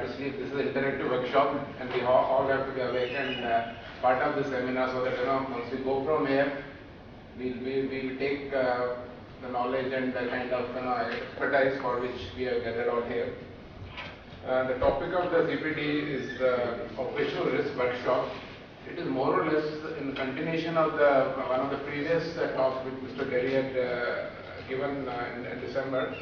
to sleep. This is an interactive workshop, and we all have to be awake and part of the seminar, so that once we go from here, we'll take the knowledge and the kind of expertise for which we have gathered out here. The topic of the CPD is the operational risk workshop. It is more or less in continuation of one of the previous talks which Mr. Gary had given in December.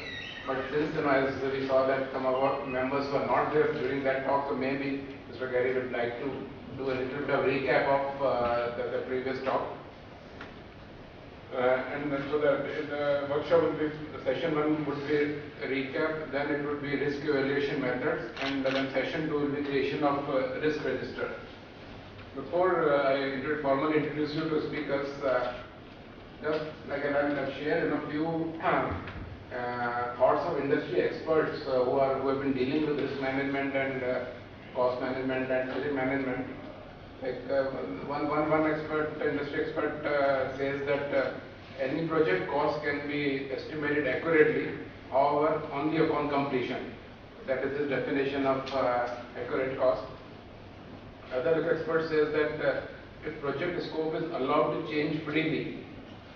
But since as we saw that some of our members were not there during that talk, so maybe Mr. Gary would like to do a little bit of recap of the previous talk. And so the workshop would be, the session 1 would be a recap, then it would be risk evaluation methods, and then session 2 will be creation of risk register. Before I formally introduce you to speakers, just like I'll share a few thoughts of industry experts who have been dealing with risk management and cost management and project management. Like one expert, industry expert, says that any project cost can be estimated accurately, however, only upon completion. That is his definition of accurate cost. Other expert says that if project scope is allowed to change freely,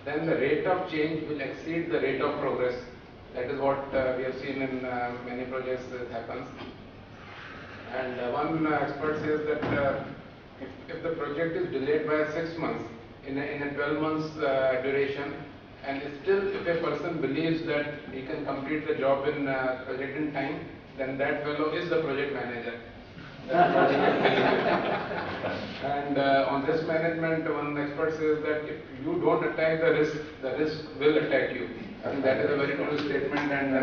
then the rate of change will exceed the rate of progress. That is what we have seen in many projects that happens. And one expert says that if the project is delayed by 6 months in a 12 months duration, and still if a person believes that he can complete the job in project in time, then that fellow is the project manager. And on risk management, one expert says that if you don't attack the risk will attack you. I think that is a very true statement, and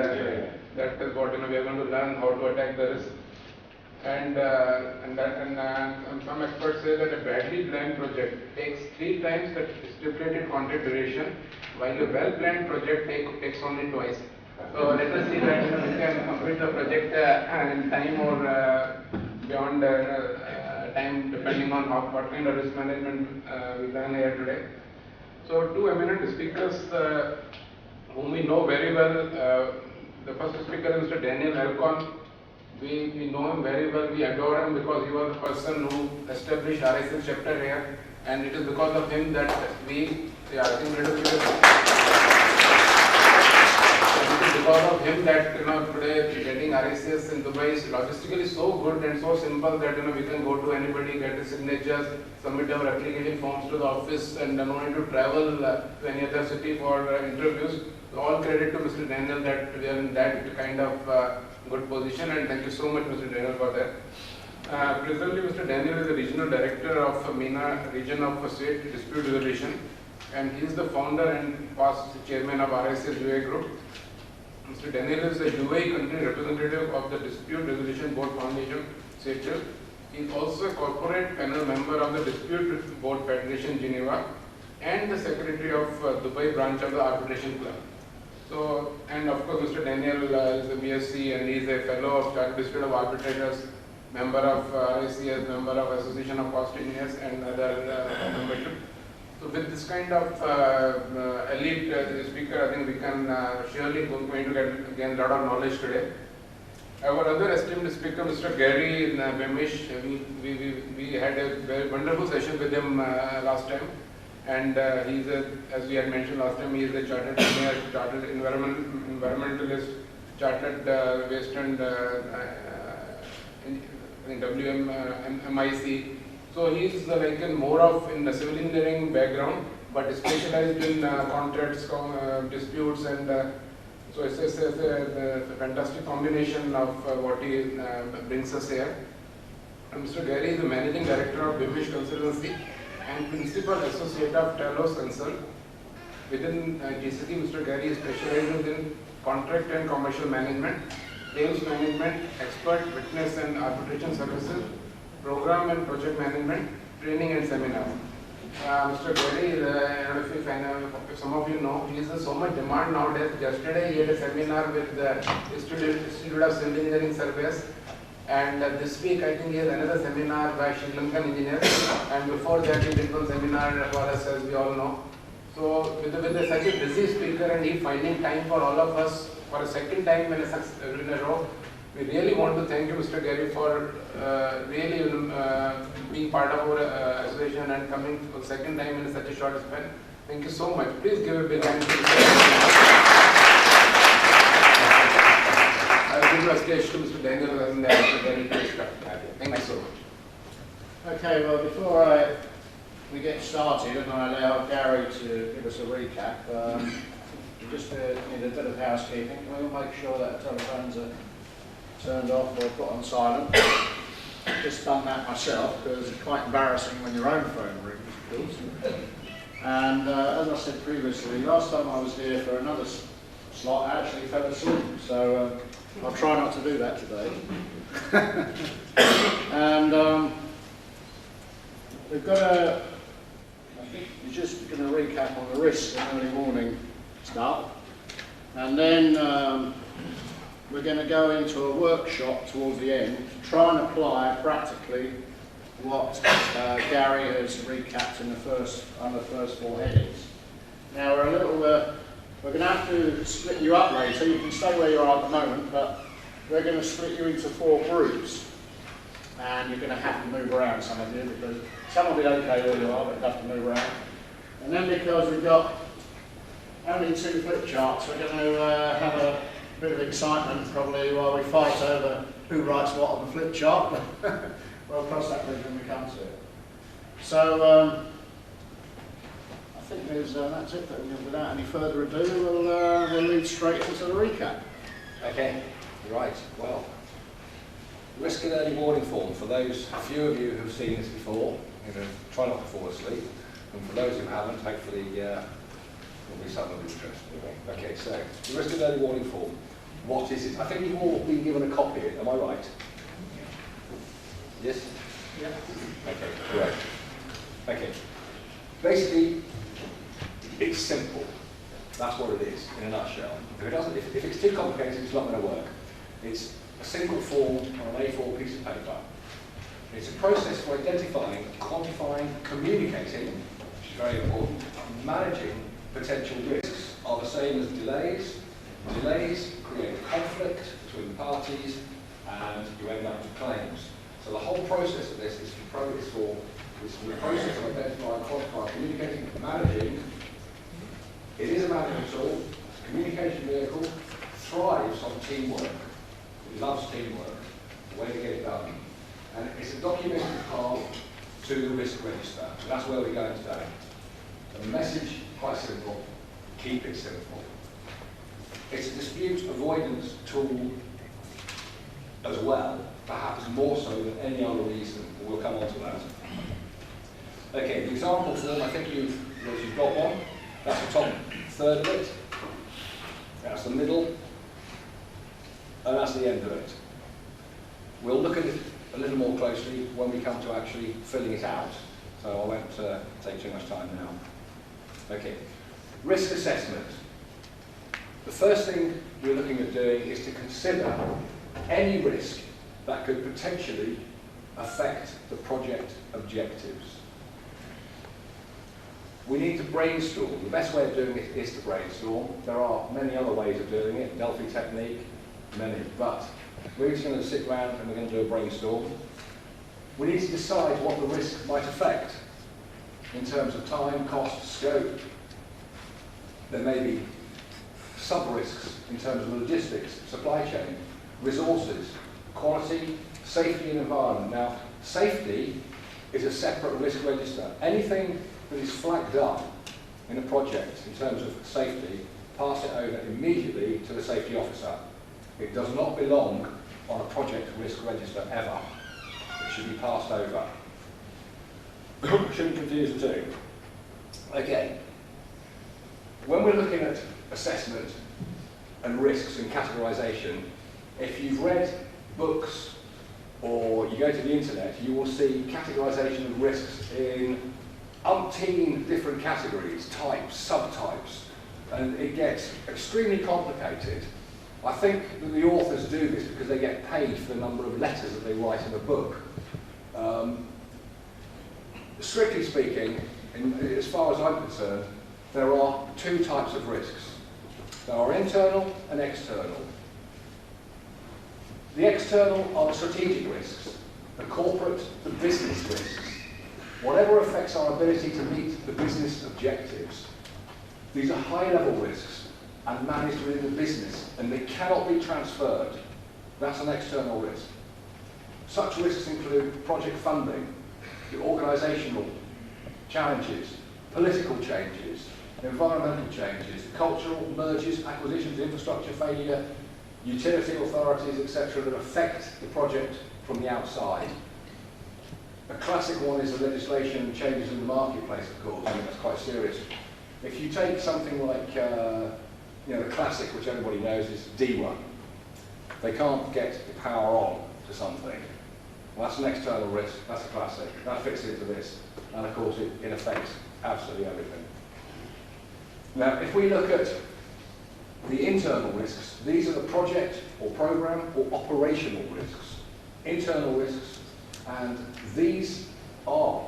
that is what we are going to learn, how to attack the risk. And some experts say that a badly planned project takes 3 times the stipulated contract duration, while a well-planned project takes only twice. So let us see that we can complete the project in time or beyond time, depending on what kind of risk management we learn here today. So 2 eminent speakers whom we know very well. The first speaker is Mr. Daniel Alcon. We know him very well, we adore him because he was the person who established RSS chapter here, and it is because of him that I think it is because of him that today getting RSS in Dubai is logistically so good and so simple that we can go to anybody, get the signatures, submit our application forms to the office, and no need to travel to any other city for interviews. So all credit to Mr. Daniel that we are in that kind of good position, and thank you so much, Mr. Daniel, for that. Presently, Mr. Daniel is the Regional Director of MENA Region of State Dispute Resolution, and he is the founder and past Chairman of RSS UAE Group. Mr. Daniel is the UAE country representative of the Dispute Resolution Board Foundation, SATIL. He is also a corporate panel member of the Dispute Board Federation, Geneva, and the Secretary of Dubai branch of the Arbitration Club. So, and of course, Mr. Daniel is a BSc, and he is a fellow of Chartered Institute of Arbitrators, member of RACS, member of Association of Cost Engineers, and other membership. So, with this kind of elite speaker, I think we can surely going to get again a lot of knowledge today. Our other esteemed speaker, Mr. Gary Beamish, we had a very wonderful session with him last time. And he's as we had mentioned last time, he is a chartered engineer, chartered environmentalist, chartered waste and MIC. So he's like more of in the civil engineering background, but specialized in contracts, disputes, and so it's a fantastic combination of what he brings us here. And Mr. Gary is the managing director of Beamish Consultancy and Principal Associate of Talos Consult. Within GCC, Mr. Gary specializes in contract and commercial management, claims management, expert witness and arbitration services, program and project management, training and seminars. Mr. Gary, I don't know if some of you know, he is in so much demand nowadays. Yesterday he had a seminar with the Institute of Civil Engineering Surveyors. And this week, I think he has another seminar by Sri Lankan engineers, and before that he did one seminar for us, as we all know. So, with such a busy speaker and he finding time for all of us for a second time in a row, We really want to thank you, Mr. Gary, for really being part of our association and coming for the second time in such a short span. Thank you so much. Please give a big hand to Mr. I will give a stage to Mr. Daniel and Mr. Gary to start. Thank you so much. Okay, well, before we get started and I allow Gary to give us a recap, we just need a bit of housekeeping. We'll make sure that telephones are turned off or put on silent. I've just done that myself because it's quite embarrassing when your own phone rings. And as I said previously, last time I was here for another slot, I actually fell asleep. So I'll try not to do that today. And we've got I think we're just going to recap on the risks and early warning stuff. And then we're going to go into a workshop towards the end to try and apply practically what Gary has recapped in the first 4 headings. Now we're going to have to split you up later. You can stay where you are at the moment, but we're going to split you into 4 groups, and you're going to have to move around, some of you, because some will be okay where you are, but you have to move around. And then because we've got only 2 flip charts, we're going to have a bit of excitement probably while we fight over who writes what on the flip chart. We'll cross that bridge when we come to it. So I think that's it. Without any further ado, we'll lead straight into the recap. Okay, right. Well, risk and early warning form. For those few of you who've seen this before, try not to fall asleep. And for those who haven't, hopefully will be some of interest. Okay, so the risk and early warning form. What is it? I think you've all been given a copy. Am I right? Yes? Yeah. Okay, great. Okay. Basically, it's simple. That's what it is, in a nutshell. If it's too complicated, it's not going to work. It's a single form on an A4 piece of paper. It's a process for identifying, quantifying, communicating, which is very important, managing potential risks are the same as delays. Delays create conflict between the parties, and you end up with claims. So the whole process of this is the process of identifying, quantifying, communicating, managing. It is a management tool, it's a communication vehicle, thrives on teamwork, it loves teamwork, the way to get it done. And it's a documented path to the risk register. So that's where we're going today. The message, quite simple, keep it simple. It's a dispute avoidance tool as well, perhaps more so than any other reason. We'll come on to that. Okay, the example form, I think you've got one. That's the top third of it. That's the middle. And that's the end of it. We'll look at it a little more closely when we come to actually filling it out. So I won't take too much time now. Okay, risk assessment. The first thing we're looking at doing is to consider any risk that could potentially affect the project objectives. We need to brainstorm. The best way of doing it is to brainstorm. There are many other ways of doing it, Delphi technique, many, but we're just going to sit around and we're going to do a brainstorm. We need to decide what the risk might affect in terms of time, cost, scope. There may be sub-risks in terms of logistics, supply chain, resources, quality, safety and environment. Now, safety is a separate risk register. Anything that is flagged up in a project in terms of safety, pass it over immediately to the safety officer. It does not belong on a project risk register ever. It should be passed over. Shouldn't confuse the two. Okay. When we're looking at assessment and risks and categorization, if you've read books or you go to the internet, you will see categorization of risks in umpteen different categories, types, subtypes, and it gets extremely complicated. I think that the authors do this because they get paid for the number of letters that they write in a book. Strictly speaking, as far as I'm concerned, there are 2 types of risks. There are internal and external. The external are the strategic risks, the corporate, the business risks. Whatever affects our ability to meet the business objectives. These are high-level risks and managed within the business, and they cannot be transferred. That's an external risk. Such risks include project funding, the organisational challenges, political changes, environmental changes, cultural mergers, acquisitions, infrastructure failure, utility authorities, etc., that affect the project from the outside. A classic one is the legislation and changes in the marketplace, of course. I mean, that's quite serious. If you take something like, the classic, which everybody knows, is DWA. They can't get the power on to something. Well, that's an external risk. That's a classic. That fits into this. And of course, it affects absolutely everything. Now, if we look at the internal risks, these are the project or program or operational risks. Internal risks, and these are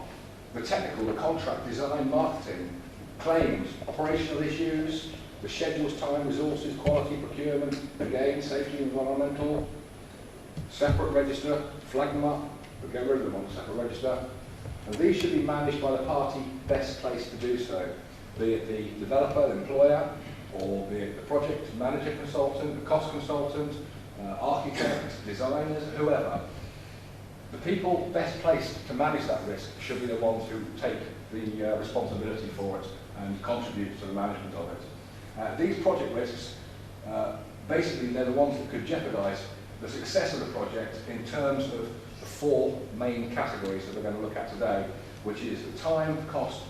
the technical, the contract, design, marketing, claims, operational issues, the schedules, time, resources, quality, procurement, again, safety, environmental, separate register, flag them up, but get rid of them on the separate register. And these should be managed by the party best placed to do so, be it the developer, the employer, or be it the project manager consultant, the cost consultant, architect, designers, whoever. The people best placed to manage that risk should be the ones who take the responsibility for it and contribute to the management of it. These project risks, basically they're the ones that could jeopardise the success of the project in terms of the four main categories that we're going to look at today, which is the time, cost,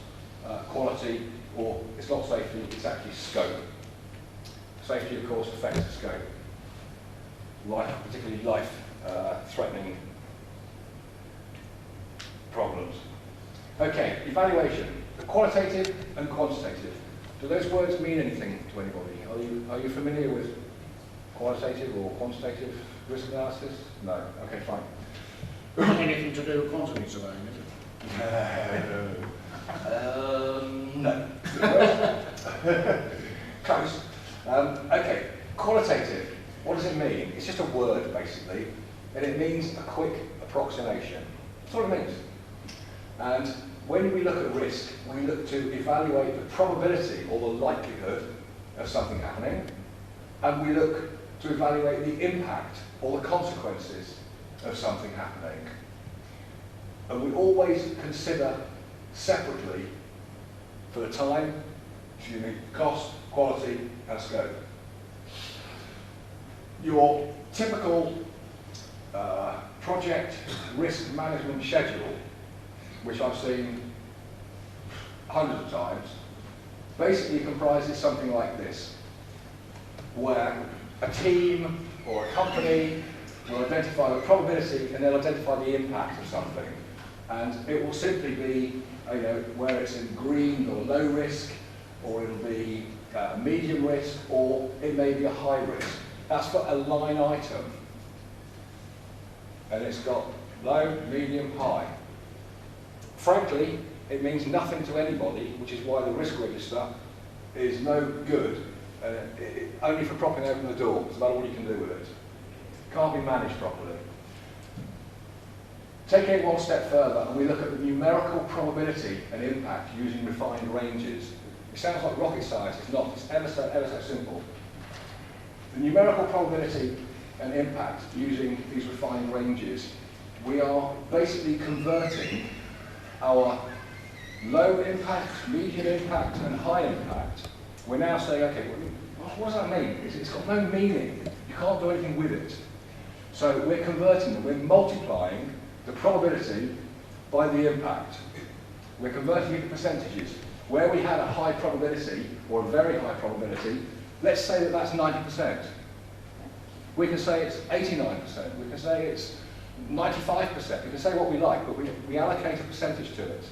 quality, or it's not safety, it's actually scope. Safety, of course, affects the scope. Life, particularly life-threatening problems. Okay, evaluation. The qualitative and quantitative. Do those words mean anything to anybody? Are you familiar with qualitative or quantitative risk analysis? No. Okay, fine. Anything to do with quantity surveying, is it? No. Close. Okay, qualitative. What does it mean? It's just a word, basically, and it means a quick approximation. That's what it means. And when we look at risk, we look to evaluate the probability or the likelihood of something happening, and we look to evaluate the impact or the consequences of something happening. And we always consider separately for the time, cost, quality, and scope. Your typical project risk management schedule, which I've seen hundreds of times, basically comprises something like this, where a team or a company will identify the probability and they'll identify the impact of something. And it will simply be, where it's in green or low risk, or it'll be medium risk, or it may be a high risk. That's for a line item. And it's got low, medium, high. Frankly, it means nothing to anybody, which is why the risk register is no good. Only for propping open the door. That's about all you can do with it. Can't be managed properly. Taking it one step further, and we look at the numerical probability and impact using refined ranges. It sounds like rocket science. It's not. It's ever so simple. The numerical probability and impact using these refined ranges, we are basically converting our low impact, medium impact, and high impact. We're now saying, okay, what does that mean? It's got no meaning. You can't do anything with it. So we're converting them. We're multiplying the probability by the impact. We're converting it to percentages. Where we had a high probability, or a very high probability, let's say that that's 90%. We can say it's 89%. We can say it's 95%. We can say what we like, but we allocate a percentage to it,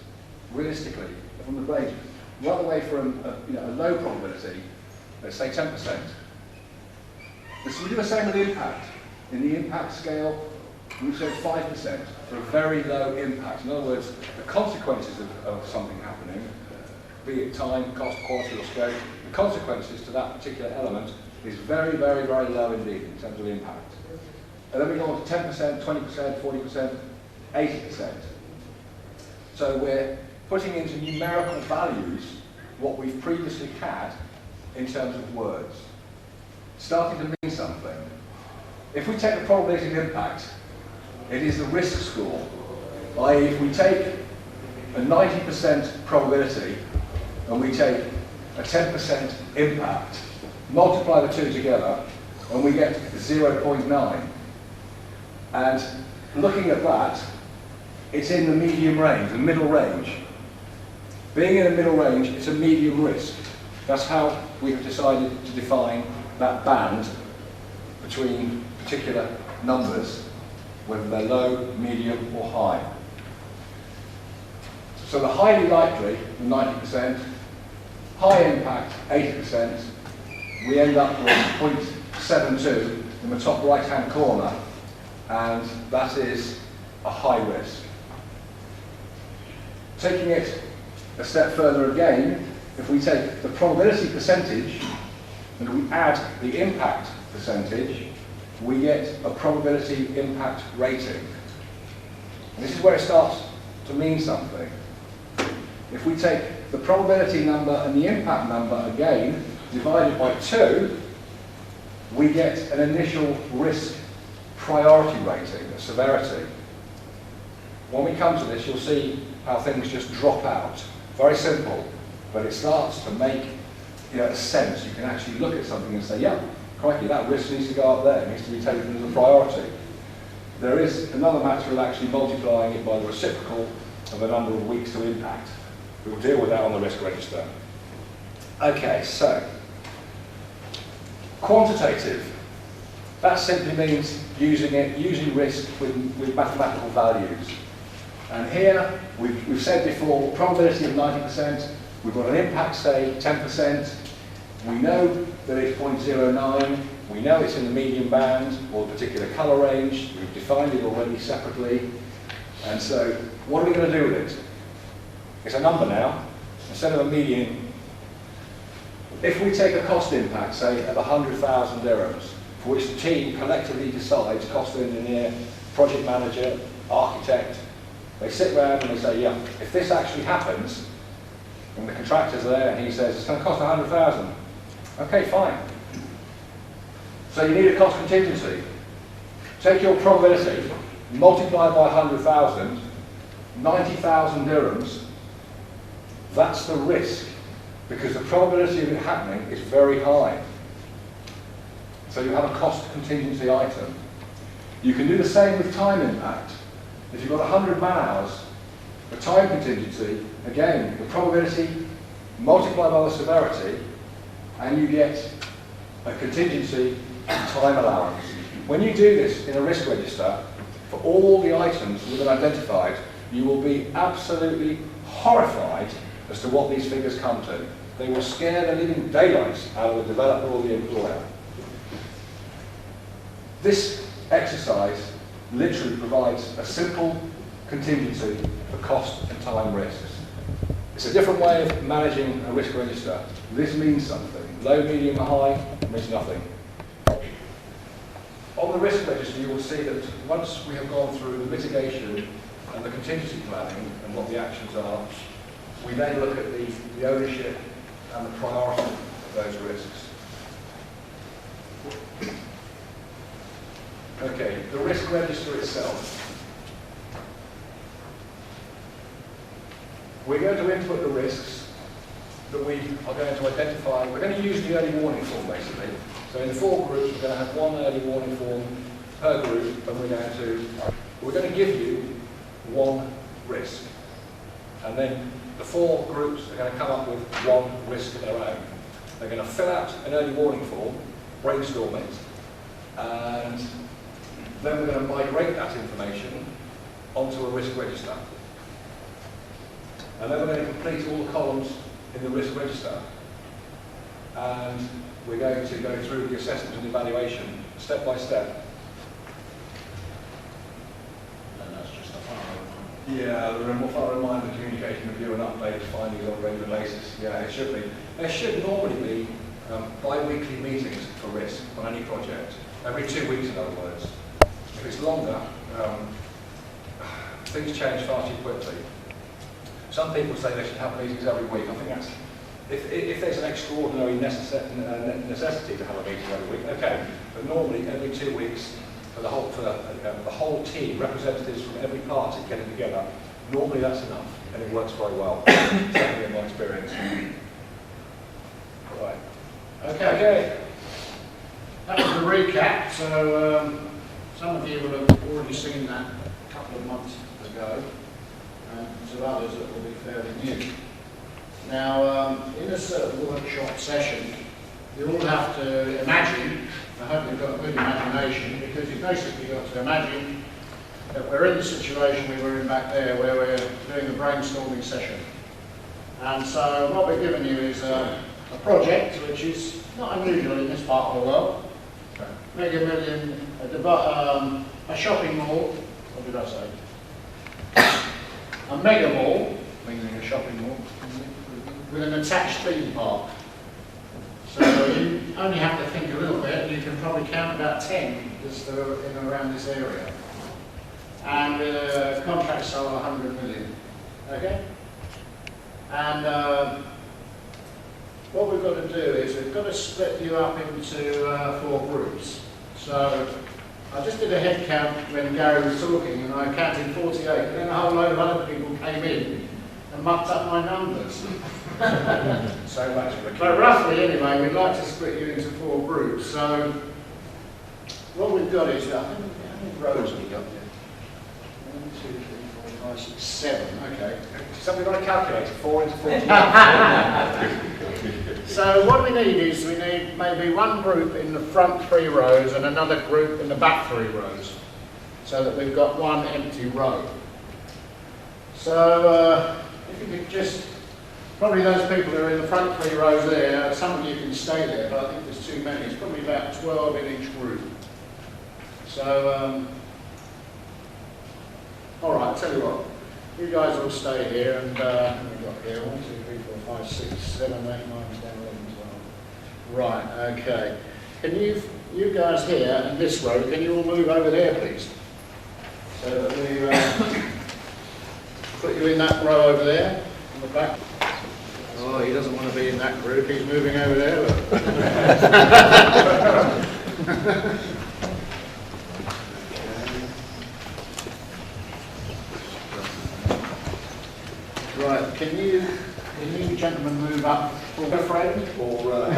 realistically, from the range. Right away from a low probability, let's say 10%. So we do the same with impact. In the impact scale, we say 5% for a very low impact. In other words, the consequences of something happening, be it time, cost, quality, or scope, the consequences to that particular element is very, very, very low indeed in terms of impact. And then we go on to 10%, 20%, 40%, 80%. So we're putting into numerical values what we've previously had in terms of words, starting to mean something. If we take the probability of impact, it is the risk score, i.e. if we take a 90% probability and we take a 10% impact, multiply the two together, and we get 0.9. And looking at that, it's in the medium range, the middle range. Being in the middle range, it's a medium risk. That's how we've decided to define that band between particular numbers, whether they're low, medium, or high. So the highly likely, 90%, high impact, 80%, we end up with 0.72 in the top right-hand corner, and that is a high risk. Taking it a step further again, if we take the probability percentage and we add the impact percentage, we get a probability impact rating. And this is where it starts to mean something. If we take the probability number and the impact number again, divided by 2, we get an initial risk priority rating, a severity. When we come to this, you'll see how things just drop out. Very simple, but it starts to make a sense. You can actually look at something and say, yeah, crikey, that risk needs to go up there. It needs to be taken as a priority. There is another matter of actually multiplying it by the reciprocal of the number of weeks to impact. We'll deal with that on the risk register. Okay, so quantitative. That simply means using risk with mathematical values. And here, we've said before, probability of 90%, we've got an impact, say, 10%. We know that it's 0.09. We know it's in the medium band or a particular colour range. We've defined it already separately. And so, what are we going to do with it? It's a number now, instead of a median. If we take a cost impact, say, of 100,000 dirhams, for which the team collectively decides, cost engineer, project manager, architect, they sit around and they say, yeah, if this actually happens, and the contractor's there and he says, it's going to cost 100,000. Okay, fine. So you need a cost contingency. Take your probability, multiply by 100,000, 90,000 dirhams, that's the risk, because the probability of it happening is very high. So you have a cost contingency item. You can do the same with time impact. If you've got 100 man-hours, the time contingency, again, the probability multiplied by the severity, and you get a contingency time allowance. When you do this in a risk register, for all the items that have been identified, you will be absolutely horrified as to what these figures come to. They will scare the living daylights out of the developer or the employer. This exercise literally provides a simple contingency for cost and time risks. It's a different way of managing a risk register. This means something. Low, medium, high means nothing. On the risk register, you will see that once we have gone through the mitigation and the contingency planning and what the actions are, we then look at the ownership and the priority of those risks. Okay, the risk register itself. We're going to input the risks that we are going to identify. We're going to use the early warning form, basically. So in the 4 groups, we're going to have 1 early warning form per group, and we're going to give you 1 risk. And then the 4 groups are going to come up with 1 risk of their own. They're going to fill out an early warning form, brainstorm it, and then we're going to migrate that information onto a risk register. And then we're going to complete all the columns in the risk register. And we're going to go through the assessment and evaluation step by step. And that's just a file. Yeah, I'll remind the communication review and update findings on a regular basis. Yeah, it should be. There should normally be bi-weekly meetings for risk on any project. Every 2 weeks, in other words. if it's longer, things change far too quickly. Some people say they should have meetings every week. I think that's, if there's an extraordinary necessity to have a meeting every week, okay. But normally every 2 weeks for the whole team, representatives from every party getting together, normally that's enough, and it works very well. Certainly in my experience. Right. Okay. That was the recap. So some of you will have already seen that a couple of months ago, and some others that will be fairly new. Now, in a certain workshop session, you all have to imagine, I hope you've got a good imagination, because you've basically got to imagine that we're in the situation we were in back there, where we're doing a brainstorming session. And so what we're giving you is a project which is not unusual in this part of the world. Mega Million, a shopping mall, what did I say? A mega mall, meaning a shopping mall, with an attached theme park. So you only have to think a little bit, and you can probably count about 10 just in and around this area. And with a contract sum of 100 million. Okay? And what we've got to do is we've got to split you up into 4 groups. So I just did a head count when Gary was talking, and I counted 48, and then a whole load of other people came in and mucked up my numbers. So much for But roughly, anyway, we'd like to split you into 4 groups. So what we've got is, how many rows have we got here? 1, 2, 3, 4, 5, 6, 7. Okay. Somebody got a calculator, 4 into 40. So what we need is, we need maybe one group in the front 3 rows and another group in the back 3 rows, so that we've got one empty row. So if you could just, probably those people who are in the front 3 rows there, some of you can stay there, but I think there's too many. It's probably about 12 in each group. So, all right, I'll tell you what. You guys all stay here, and we've got here 1, 2, 3, 4, 5, 6, 7, 8, 9, 10, 11, 12. Right, okay. Can you guys here in this row, can you all move over there, please? So that we put you in that row over there, on the back. Oh, he doesn't want to be in that group, he's moving over there, look. Right, can you gentlemen move up, or friend? Or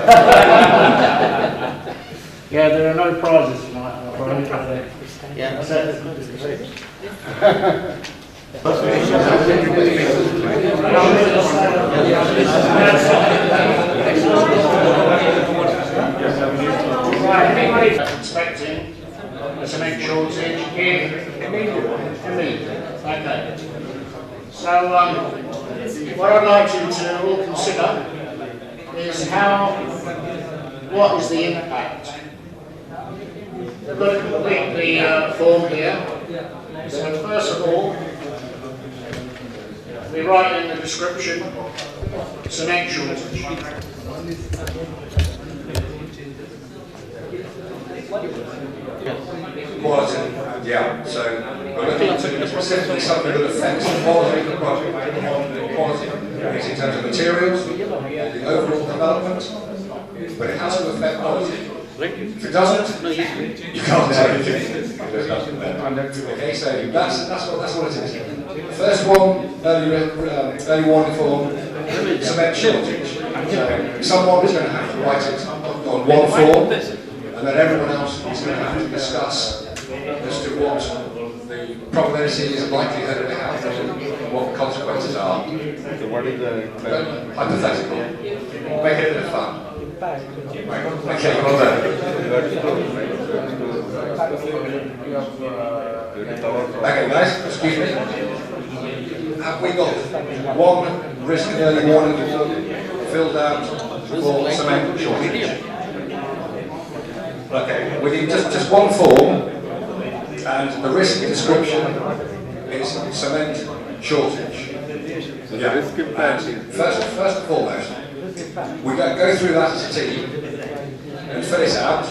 yeah, there are no prizes tonight, I'm afraid. Yeah, that's it. Right, anybody expecting a cement shortage immediately? Okay. So what I'd like you to all consider is what is the impact? We've got to complete the form here. So first of all, we write in the description, cement shortage. Quality, yeah. So we're looking at specifically something that affects the quality of the project. Quality is in terms of materials, the overall development, but it has to affect quality. If it doesn't, you can't do anything. Okay, so that's what it is. First one, early warning form, cement shortage. So someone is going to have to write it on one form, and then everyone else is going to have to discuss as to what the probability is, likelihood of it happening, and what the consequences are. So what is the hypothetical? Make it a bit of fun. Okay, well done. Okay guys, excuse me. Have we got one risk and early warning filled out for cement shortage? Okay, we need just one form, and the risk description is cement shortage. Yeah. And first and foremost, we go through that as a team and fill it out,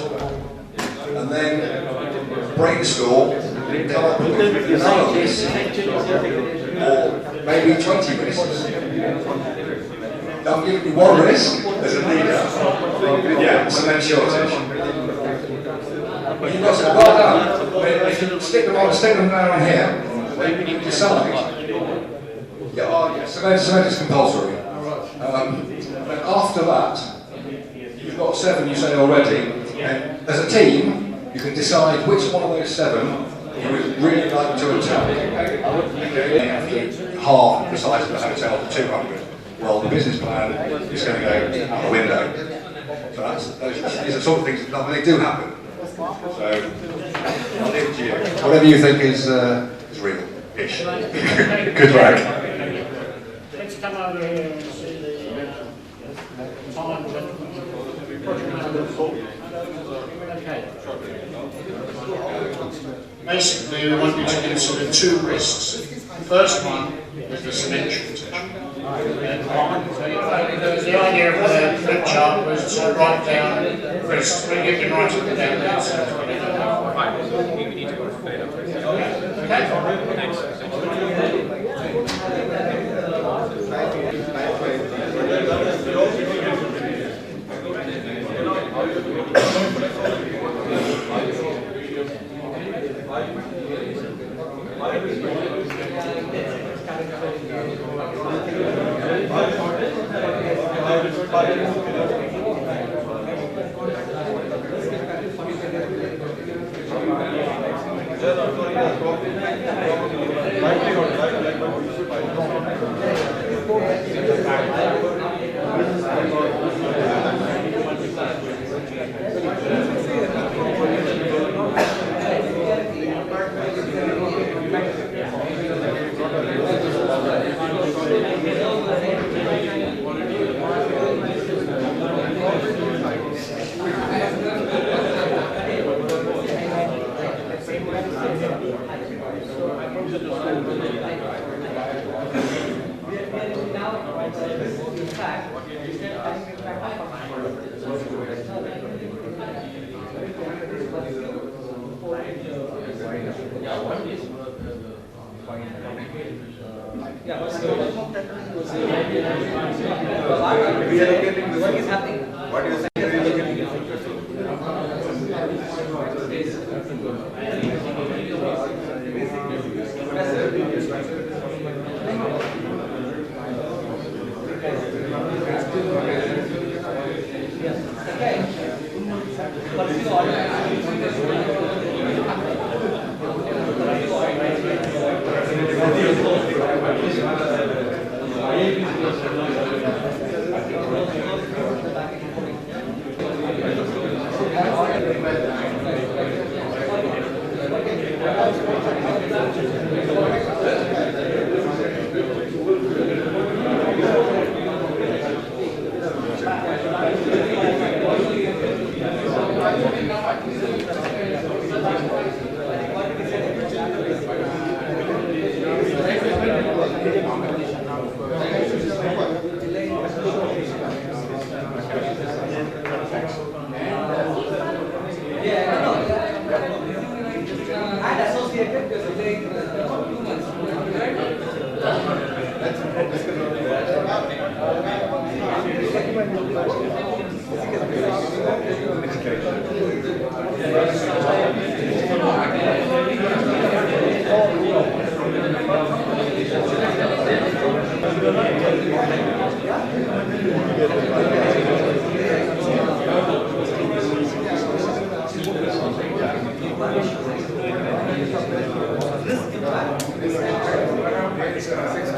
and then brainstorm come up with another risk, or maybe 20 risks. I'm giving you one risk as a leader. Yeah, cement shortage. You've got to say, well done. But if you stick them down here, then you decide. Yeah, cement is compulsory. But after that, you've got 7, you say already, and as a team, you can decide which one of those 7 you would really like to attack. Okay, you have to halve the size of the hotel to 200. Well, the business plan is going to go out the window. So these are sort of things that they do happen. So I'll leave it to you. Whatever you think is real-ish. Good work. Let's come over here and see the time that project number 4. Okay. Basically, we want you to consider 2 risks. The first one is the cement shortage. The idea of the flip chart was to write down risks, but you can write it down there. So we need to go for data.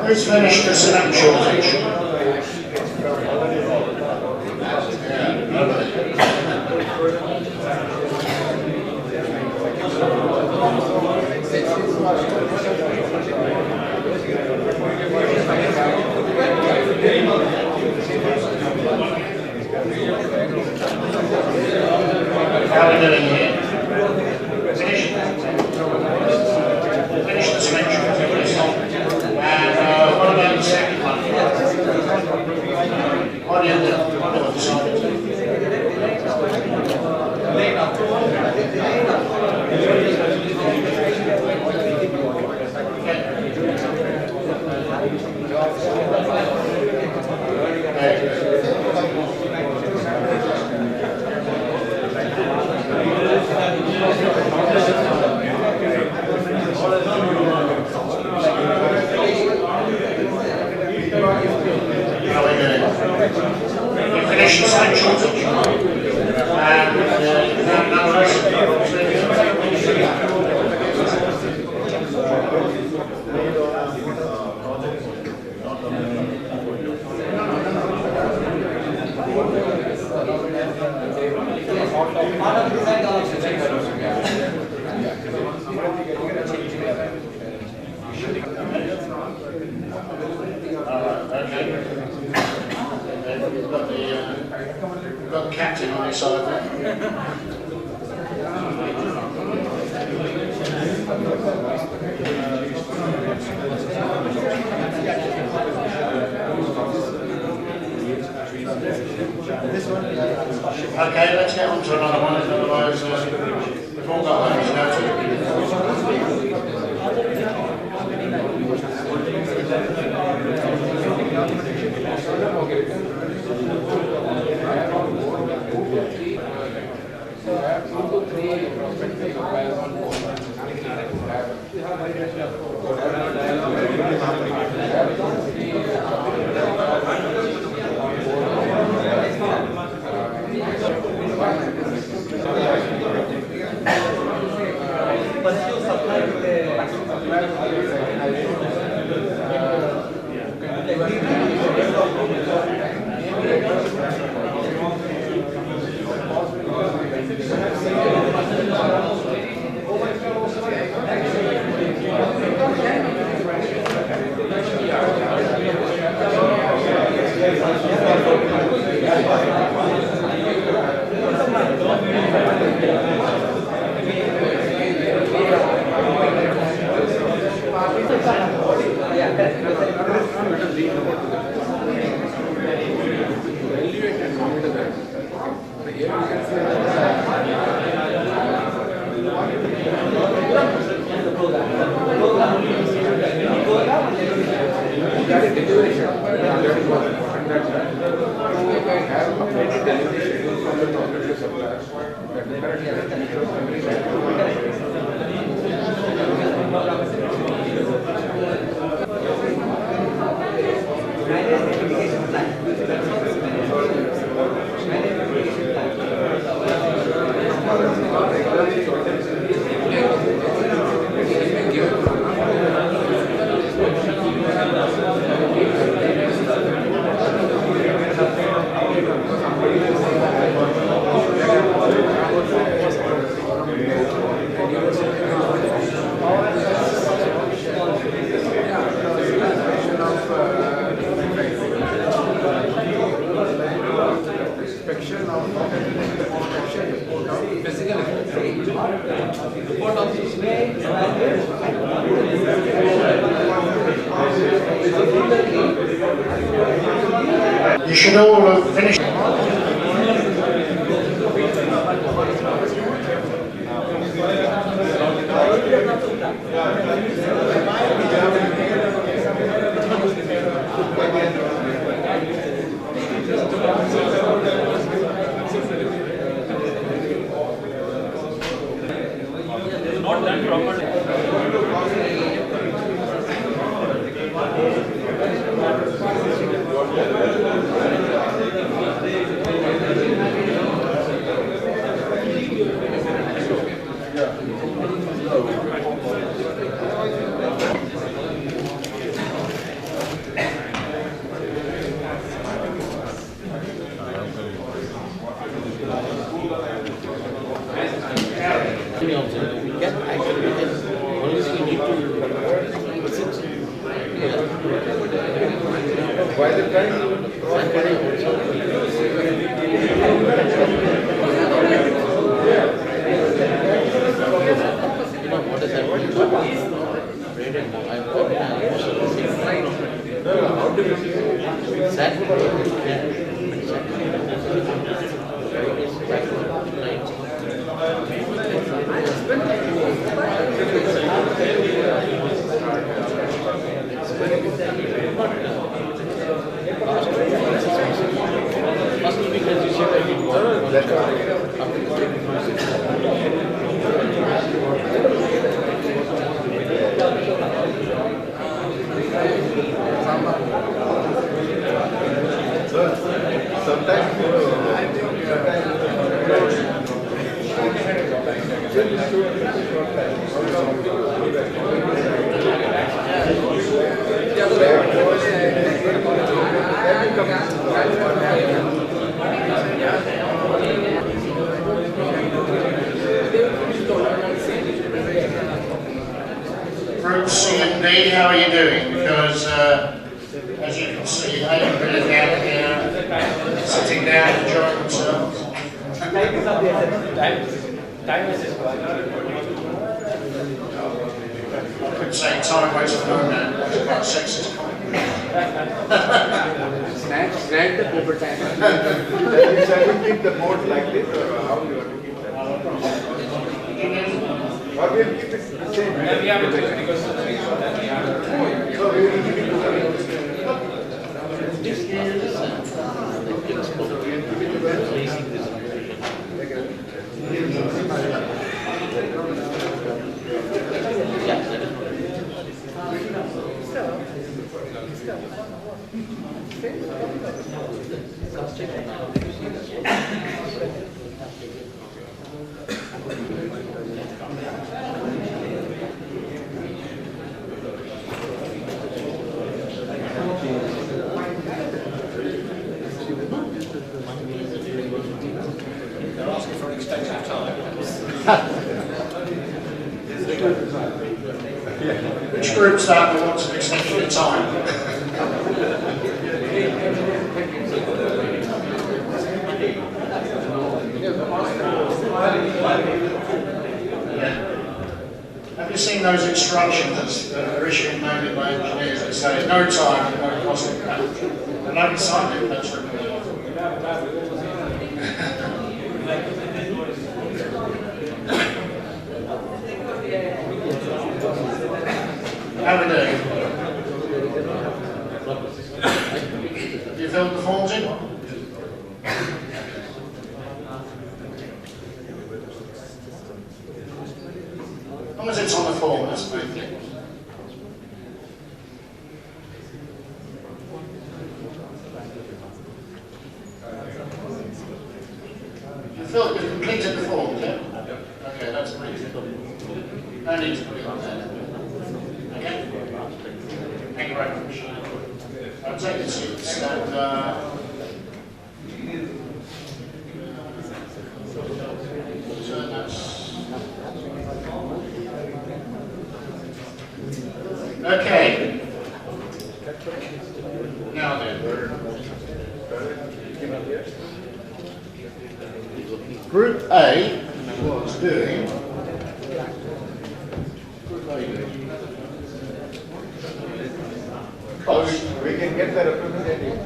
Who's finished the cement shortage? How are we doing here? Finished the cement shortage. And what about the second one? What do you do? What do you decide to do? You finish the same shortage. And another We've got the captain on his side there. Okay, let's get on to another one, otherwise we've all got homes now too. You should all have finished. Not done properly. Why the time? Sir. Group C and D, how are you doing? Because as you can see, everybody down here sitting down enjoying themselves. I could say time waits for no man. That's quite sexist comment. Snack the paper time. Shall we keep the board like this or how you want to keep that? Or we'll keep it the same? So we will keep it the same. They're asking for an extension of time. Which group's that that wants an extension of time? Have you seen those instructions that are issued mainly by engineers that say no time, no cost impact? And nobody signed it, that's written. How are we doing? Have you filled the forms in? As long as it's on the form, that's the main thing. You've completed the form, yeah? Okay, that's great. No need to put it on there. Okay? Thank you very much. I'll take the seats and so that's okay. Now then, Group A was doing. Cost. We can get the representative.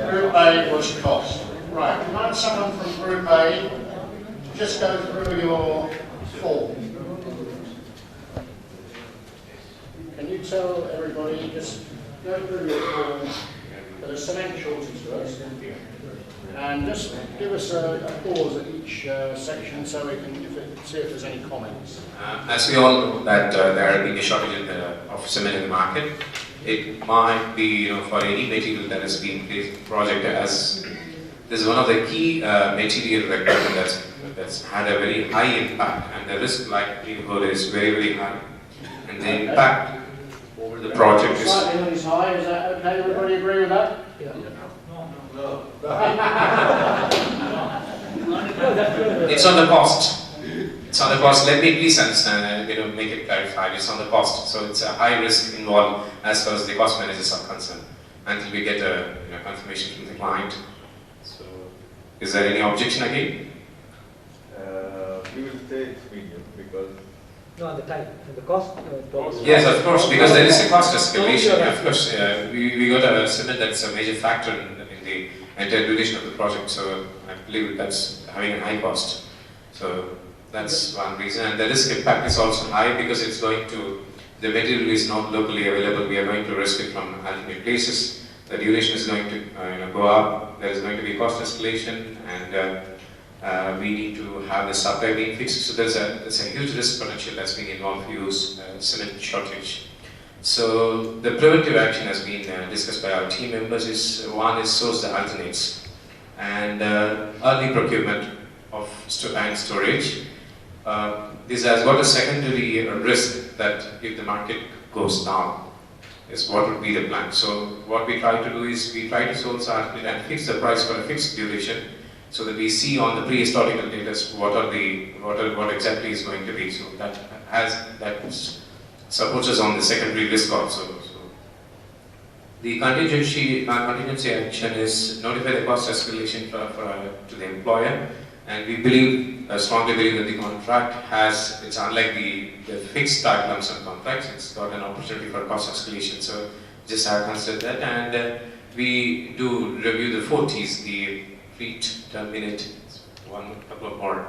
Group A was cost. Right, can I have someone from Group A just go through your form? Can you tell everybody, just go through your form that are essential to us, and just give us a pause at each section so we can see if there's any comments. As we all know that there has been a shortage of cement in the market. It might be, for any material that has been projected as this is one of the key material requirement that's had a very high impact, and the risk likelihood is very, very high, and the impact over the project is Slightly high, is that okay? Everybody agree with that? Yeah. It's on the cost. It's on the cost. Let me please understand, make it clarified. It's on the cost. So it's a high risk involved as far as the cost managers are concerned until we get a confirmation from the client. So, is there any objection again? We will say it's medium because. No, on the time, and the cost. Yes, of course, because there is a cost escalation. Of course, we got a cement that's a major factor in the entire duration of the project. So I believe that's having a high cost. So that's one reason, and the risk impact is also high because it's going to, the material is not locally available. We are going to risk it from alternate places. The duration is going to go up. There is going to be cost escalation, and we need to have the supply being fixed. So there's a huge risk potential that's being involved to use cement shortage. So the preventive action has been discussed by our team members. One is source the alternates, and early procurement of and storage. This has got a secondary risk that if the market goes down, is what would be the plan. So what we try to do is we try to source article and fix the price for a fixed duration, so that we see on the prehistorical data what exactly is going to be. So that supports us on the secondary risk also. So the contingency action is notify the cost escalation to the employer, and we strongly believe that the contract it's unlike the fixed type lump sum contracts, it's got an opportunity for cost escalation. So just have considered that, and we do review the 4 T's, the treat, terminate, couple of more.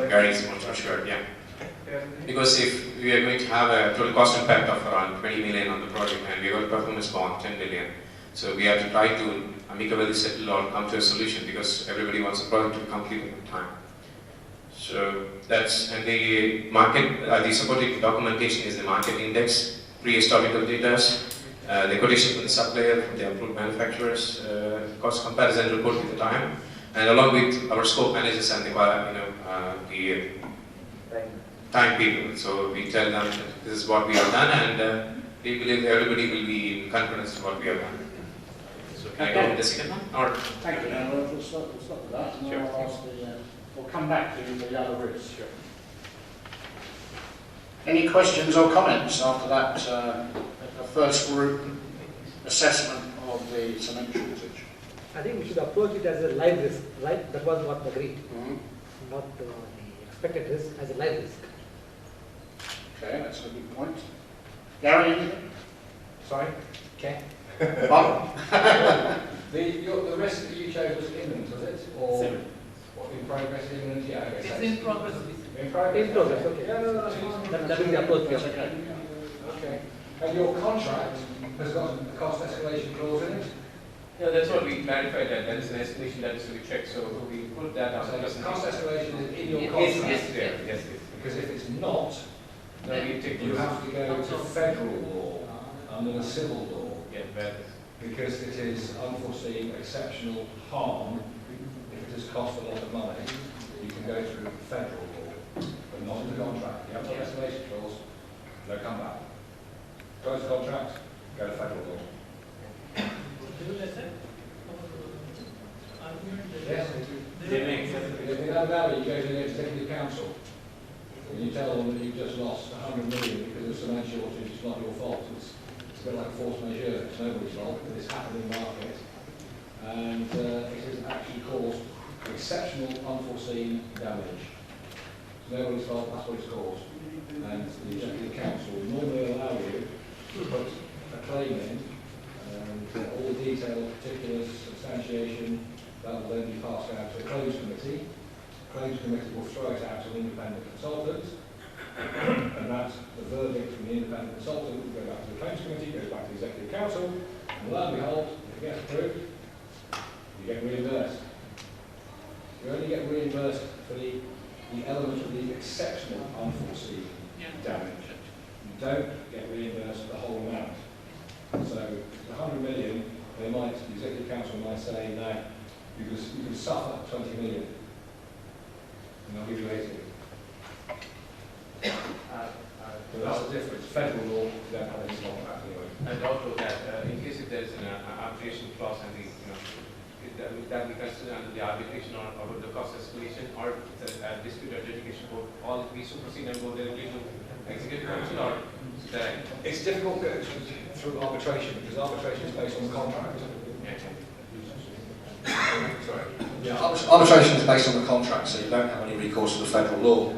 Gary is much sure, yeah. Because if we are going to have a total cost impact of around 20 million on the project, and we have a performance bond 10 million, so we have to try to amicably settle or come to a solution, because everybody wants the project to be completed in time. So that's, and the market, the supporting documentation is the market index, prehistorical data, the quotation from the supplier, from the approved manufacturers, cost comparison report with the time, and along with our scope managers and the time people. So we tell them that this is what we have done, and we believe everybody will be in confidence in what we have done. So can I go with the second one? Or Thank you. Now we'll stop with that, and then I'll ask we'll come back to the other risks. Sure. Any questions or comments after that the first group assessment of the cement shortage? I think we should approach it as a live risk, right? That was what agreed, not the expected risk, as a live risk. Okay, that's a good point. Gary, anything? Sorry? Okay. Bob? The risk that you chose was imminent, was it? Or what, in progress, imminent? Yeah, okay. It's in progress. In progress? In progress, okay. Yeah, no, that's fine. That will be the approach. That's okay. Okay. And your contract has got a cost escalation clause in it? Yeah, that's what we clarified, that there is an escalation that is to be checked, so we put that out. So the cost escalation is in your Yes, contract? yes, yes. Because if it's not, No, we take you have to go to federal law under the civil law. Yeah, that is. Because it is unforeseen exceptional harm. If it has cost a lot of money, you can go through federal law, but not in the contract. You have no escalation clause, no comeback. Close the contract, go to federal law. Yes, in that valley, you go to the executive council and you tell them that you've just lost 100 million because of cement shortage. It's not your fault. It's a bit like force majeure. It's nobody's fault. It's happened in the market, and it has actually caused exceptional, unforeseen damage. It's nobody's fault. That's what it's caused. And the executive council will normally allow you to put a claim in, and all the detailed particulars, substantiation, that will then be passed out to a claims committee. The claims committee will throw it out to an independent consultant, and that the verdict from the independent consultant will go back to the claims committee, goes back to the executive council, and lo and behold, if it gets approved, you get reimbursed. You only get reimbursed for the element of the exceptional unforeseen damage. You don't get reimbursed for the whole amount. So the 100 million, the executive council might say, no, you can suffer 20 million, and I'll give you 80. So that's the difference. Federal law, you don't have any small impact anyway. And also that in case if there is an arbitration clause and that we consider under the arbitration or about the cost escalation or the dispute adjudication board, all we supersede and go directly to executive council, or direct? It's difficult to go through arbitration because arbitration is based on the contract. Sorry. Yeah, arbitration is based on the contract, so you don't have any recourse to the federal law,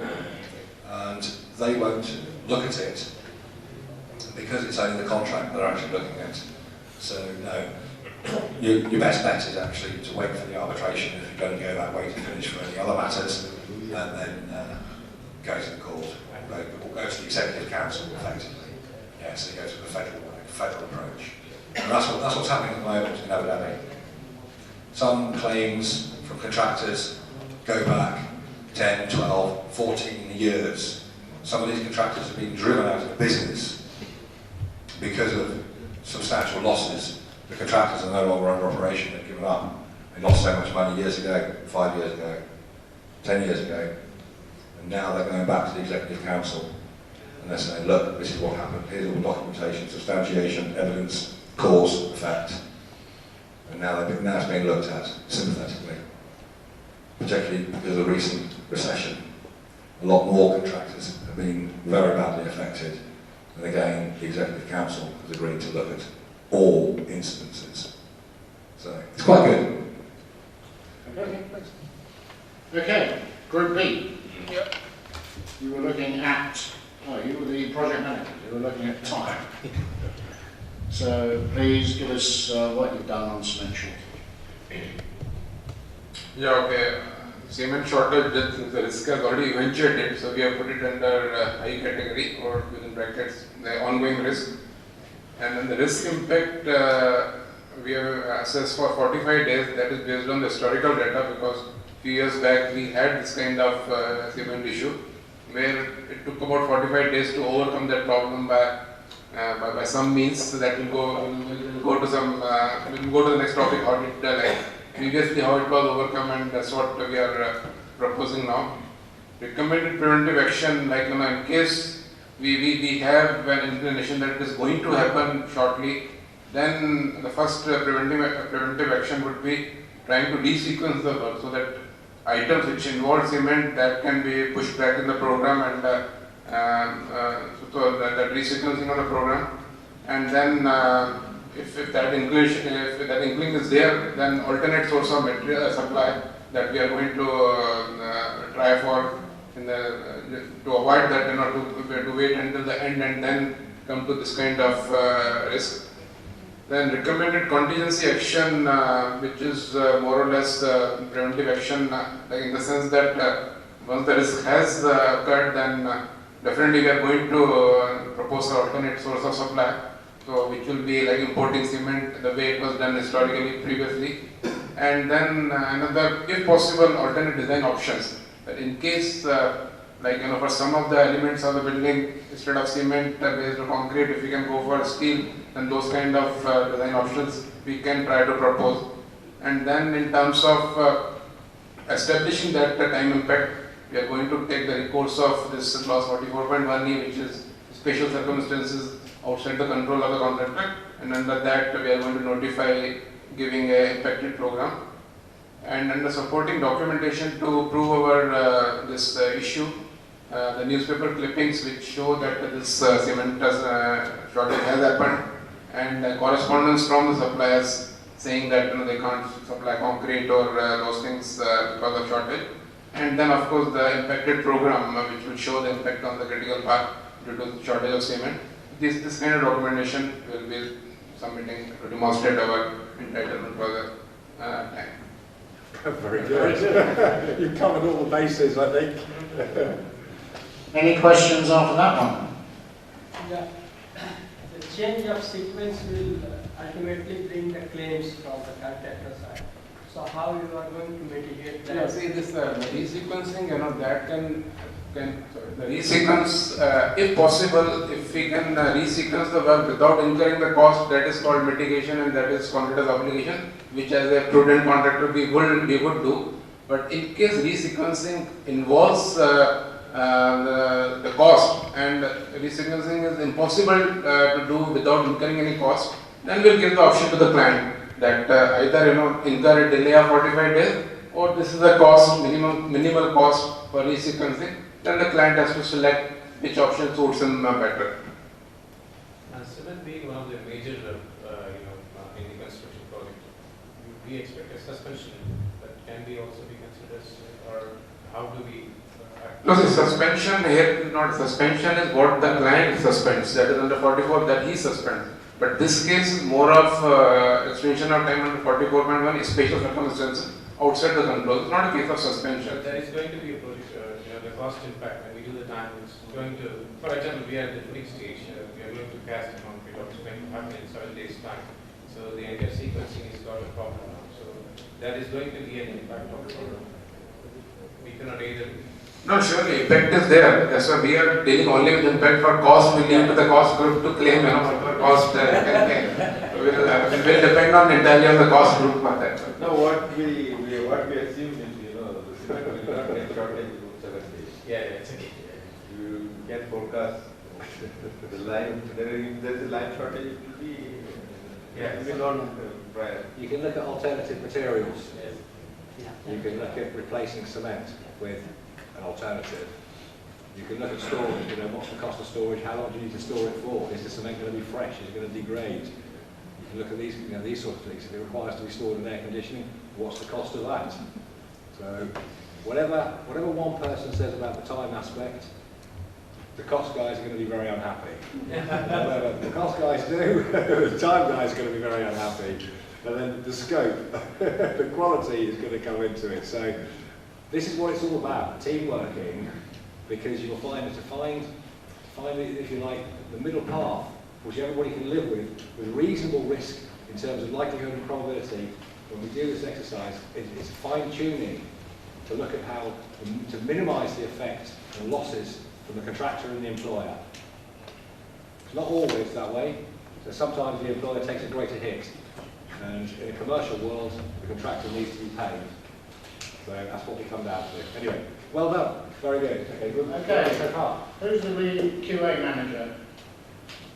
and they won't look at it because it's only the contract they're actually looking at. So no, your best bet is actually to wait for the arbitration if you're going to go that way to finish for any other matters, and then go to the court, or go to the executive council effectively. Yeah, so you go to the federal approach. And that's what's happening at the moment in Abu Dhabi. Some claims from contractors go back 10, 12, 14 years. Some of these contractors have been driven out of business because of substantial losses. The contractors are no longer under operation, they've given up. They lost so much money years ago, 5 years ago, 10 years ago, and now they're going back to the executive council and they're saying, look, this is what happened, here's all the documentation, substantiation, evidence, cause, effect. And now it's being looked at sympathetically, particularly because of the recent recession. A lot more contractors have been very badly affected, and again, the Executive Council has agreed to look at all incidences. So it's quite good. Okay, thanks. Okay, Group B. Yep. You were looking at, you were the project manager, you were looking at time. So please give us what you've done on cement shortage. Yeah, okay. Cement shortage, the risk has already ventured it, so we have put it under high category, or within brackets, the ongoing risk. And then the risk impact, we have assessed for 45 days, that is based on the historical data, because a few years back we had this kind of cement issue, where it took about 45 days to overcome that problem by some means. So that will go to some, we'll go to the next topic, how it, like previously how it was overcome, and that's what we are proposing now. Recommended preventive action, like in case we have an inclination that it is going to happen shortly, then the first preventive action would be trying to desequence the work, so that items which involve cement, that can be pushed back in the program, and so that resequencing of the program. And then if that inkling is there, then alternate source of material supply that we are going to try for to avoid that, to wait until the end and then come to this kind of risk. Then recommended contingency action, which is more or less preventive action, like in the sense that once the risk has occurred, then definitely we are going to propose an alternate source of supply. So which will be like importing cement the way it was done historically previously. And then another, if possible, alternate design options. That in case, for some of the elements of the building, instead of cement based on concrete, if we can go for steel, then those kind of design options we can try to propose. And then in terms of establishing that time impact, we are going to take the recourse of this clause 44.1e, which is special circumstances outside the control of the contractor, and under that we are going to notify giving a impacted program. And under supporting documentation to prove our this issue, the newspaper clippings which show that this cement shortage has happened, and correspondence from the suppliers saying that they can't supply concrete or those things because of shortage. And then of course the impacted program which will show the impact on the critical path due to the shortage of cement. This kind of documentation will be submitting to demonstrate our entitlement for the time. Very good. You've covered all the bases, I think. Any questions after that one? Yeah. The change of sequence will ultimately bring the claims from the contractor side. So how you are going to mitigate that? Yeah, see this resequencing, that can the resequence, if possible, if we can resequence the work without incurring the cost, that is called mitigation, and that is contractor's obligation, which as a prudent contractor we would do. But in case resequencing involves the cost, and resequencing is impossible to do without incurring any cost, then we'll give the option to the client that either incur a delay of 45 days, or this is the cost, minimal cost for resequencing. Then the client has to select which option suits him better. Cement being one of the major, in the construction project, we expect a suspension, but can we also be considered, or how do we? No, the suspension here, not suspension is what the client suspends, that is under 44 that he suspends. But this case is more of extension of time under 44.1 is special circumstances outside the control. It's not a case of suspension. But there is going to be a project, the cost impact when we do the time. It's going to, for example, we are at the footing stage. We are going to cast a concrete, which is going to happen in 7 days' time. So the entire sequencing has got a problem now. So that is going to be an impact of the program. We cannot either. No, surely impact is there. That's why we are dealing only with impact. For cost, we leave to the cost group to claim. For cost, will depend on entirely on the cost group for that. No, what we assume is, the cement will not get shortage in 7 days. Yeah, it's okay. You can forecast The line, there's a line shortage, it will be, Yeah. it will not prior. You can look at alternative materials. You can look at replacing cement with an alternative. You can look at storage, you know, what's the cost of storage, how long do you need to store it for? Is the cement going to be fresh, is it going to degrade? You can look at these, you know, these sorts of things. If it requires to be stored in air conditioning, what's the cost of that? So whatever one person says about the time aspect, the cost guys are going to be very unhappy. Whatever the cost guys do, the time guys are going to be very unhappy. And then the scope, the quality is going to come into it. So this is what it's all about, team working, because you'll find that to find, if you like, the middle path, which everybody can live with reasonable risk in terms of likelihood and probability. When we do this exercise, it's fine-tuning to look at how to minimise the effect and losses from the contractor and the employer. It's not always that way. So sometimes the employer takes a greater hit, and in a commercial world, the contractor needs to be paid. So that's what we come down to. Anyway, well done. Very good. Okay, good. Okay. So far. Who's the lead QA manager?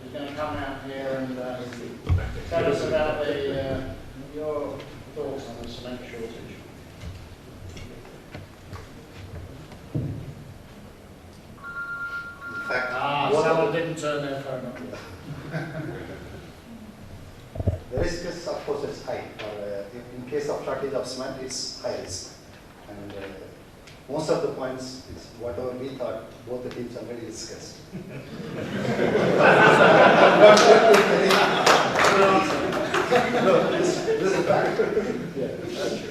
Who's going to come out here and tell us about your thoughts on the cement shortage? In fact, Someone didn't turn their phone on. the risk is, of course, is high. In case of shortage of cement, it's high risk. And most of the points is whatever we thought, both the teams already discussed. No, this is a fact. Yeah, that's true.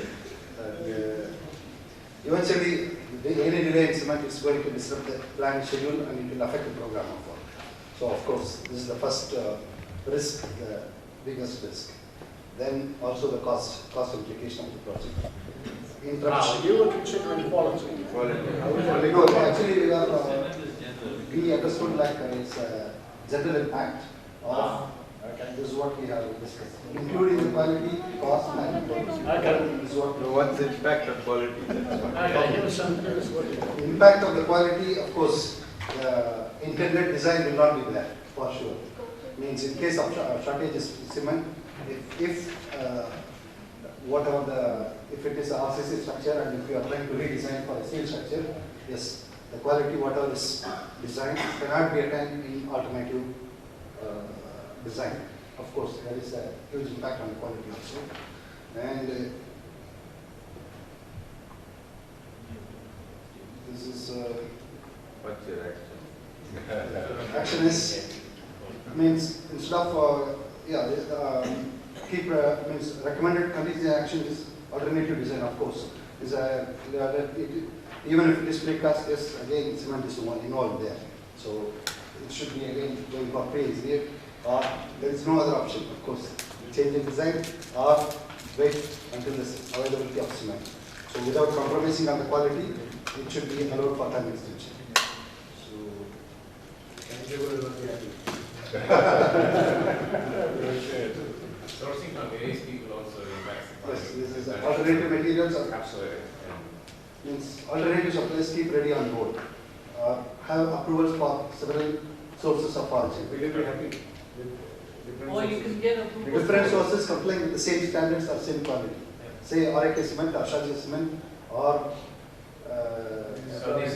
Eventually, any delay in cement is going to disrupt the planned schedule and it will affect the program of work. So, of course, this is the first risk, the biggest risk. Then also the cost implication of the project. You were considering quality. No, actually, we understood like it's a general impact of. Okay. This is what we have discussed, including the quality, cost, and Okay. this is what. What's the impact on quality? Okay, give us what you Impact of the quality, of course, the intended design will not be there for sure. Means in case of shortage of cement, if if it is a RCC structure and if you are trying to redesign for a steel structure, yes, the quality whatever is designed cannot be attained in alternative design. Of course, there is a huge impact on the quality also. And this is What's your action? action is means instead of keep means recommended contingency action is alternative design. Of course, is even if it is precast, yes, again cement is the one involved there. So it should be again going for pre-engineered, or there is no other option. Of course, change the design or wait until the availability of cement. So without compromising on the quality, it should be allowed for time extension. So Sourcing from various people also impacts the yes, quality. this is alternative materials are Absolutely. means alternative suppliers keep ready on board. Have approvals for several sources of origin. Will you be happy with Or you can get approval. Different sources complying with the same standards or same quality. Say RAK cement or Sharjah cement or Saudi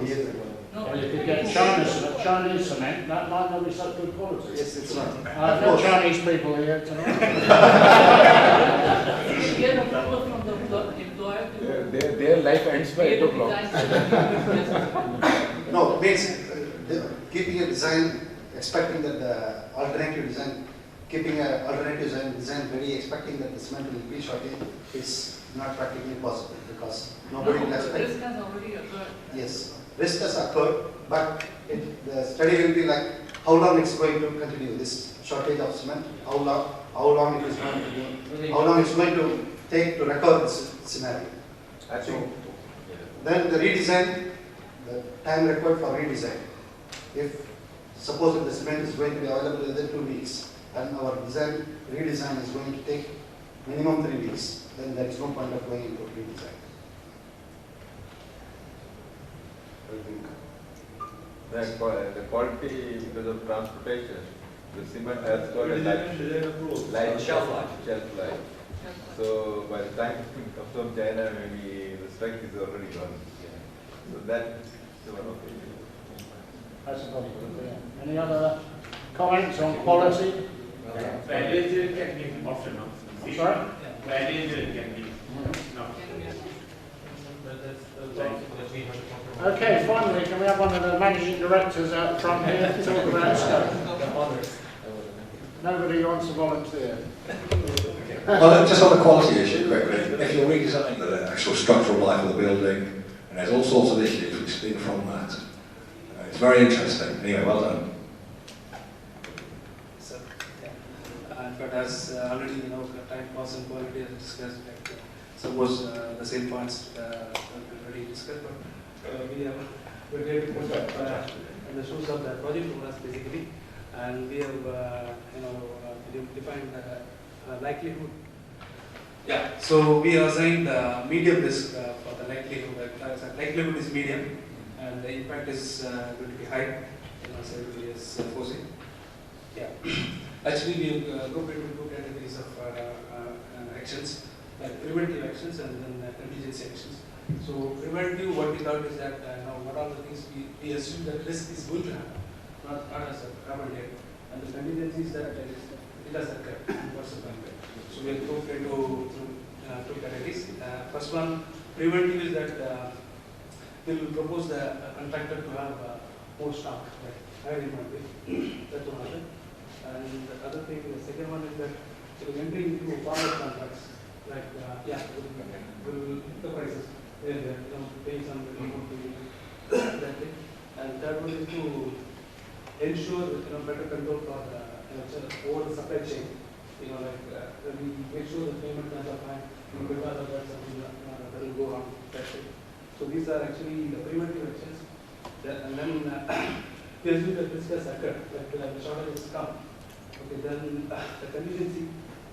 cement. No, Well, you could get Chinese cement, that might not be such good quality. Yes, it's not. I've got Chinese people here tonight. you can get approval from the employer to Their life ends by 8 create a o'clock. design. No, means keeping a design, expecting that the alternative design, keeping an alternative design ready, expecting that the cement will be shortage is not practically possible because nobody will The expect. risk has already occurred. Yes, risk has occurred, but the study will be like how long it's going to continue, this shortage of cement, how long it is going to do, how long it's going to take to recover this scenario. I think. Then the redesign, the time required for redesign. If suppose if the cement is going to be available within 2 weeks and our redesign is going to take minimum 3 weeks, then there is no point of going into redesign. I think. The quality because of transportation, the cement has got a life shelf life. So by the time it comes from China, maybe the strength is already gone. So that's one of the. That's a problem. Yeah. Any other comments on quality? Value can be optional. Sorry? Value can be. Okay, finally, can we have one of the managing directors out front here to talk about scope? Nobody wants to volunteer. Well, just on the quality issue quickly, if you're redesigning the actual structural life of the building, and there's all sorts of issues which spin from that, it's very interesting. Anyway, well done. So, but as already time cost and quality as discussed, suppose the same points already discussed, but we're going to put up in the shoes of the project owners basically, and we have defined likelihood. Yeah, so we assigned medium risk for the likelihood. Likelihood is medium, and the impact is going to be high. So everybody is forcing. Yeah, actually we group into two categories of actions, like preventive actions and then contingency actions. So preventive, what we thought is that what are the things we assume that risk is going to happen, not as a carbon date, and the contingency is that it does occur. So we have grouped into two categories. First one, preventive is that we will propose the contractor to have more stock, like higher inventory. That's one other. And the other thing, the second one is that we will enter into forward contracts, like we'll the prices, pay some that thing. And third one is to ensure better control for over the supply chain. When we make sure the payment terms are fine, because of that something that will go wrong. So these are actually the preventive actions. And then we assume that this has occurred, that the shortages come. Okay, then the contingency,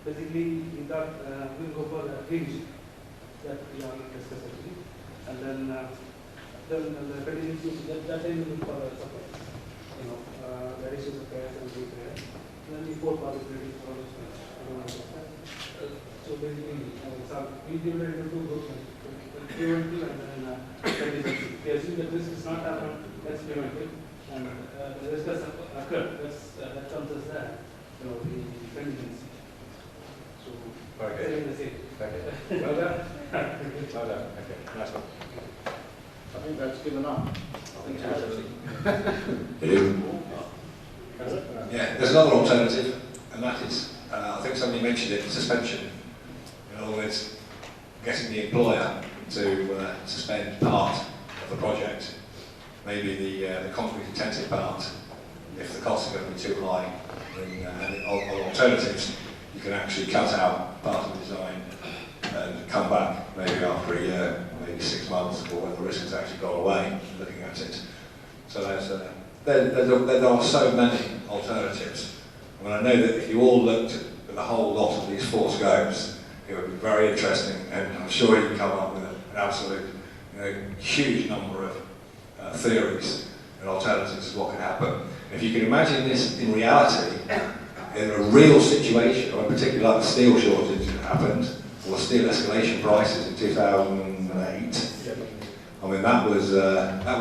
basically we thought we'll go for the pre-issue that we already discussed actually. And then the contingency, that time we look for the supply. The issues of gas and repair. Then the fourth possibility for this. So basically, we divided into two groups, preventive and then contingency. We assume that this is not happen, that's preventive. And the risk has occurred, that comes as the contingency. So, okay. the same. Okay. Well done. Well done. Okay. Nice one. I think that's good enough. Yeah, there's another alternative, and that is, I think somebody mentioned it, suspension. In other words, getting the employer to suspend part of the project, maybe the concrete intensive part, if the costs are going to be too high. And on alternatives, you can actually cut out part of the design and come back maybe after a year, maybe 6 months, or when the risk has actually gone away, looking at it. So there are so many alternatives. I mean, I know that if you all looked at the whole lot of these 4 scopes, it would be very interesting, and I'm sure you can come up with an absolute huge number of theories and alternatives to what could happen. If you can imagine this in reality, in a real situation, or particularly like the steel shortage that happened, or steel escalation prices in 2008, I mean that was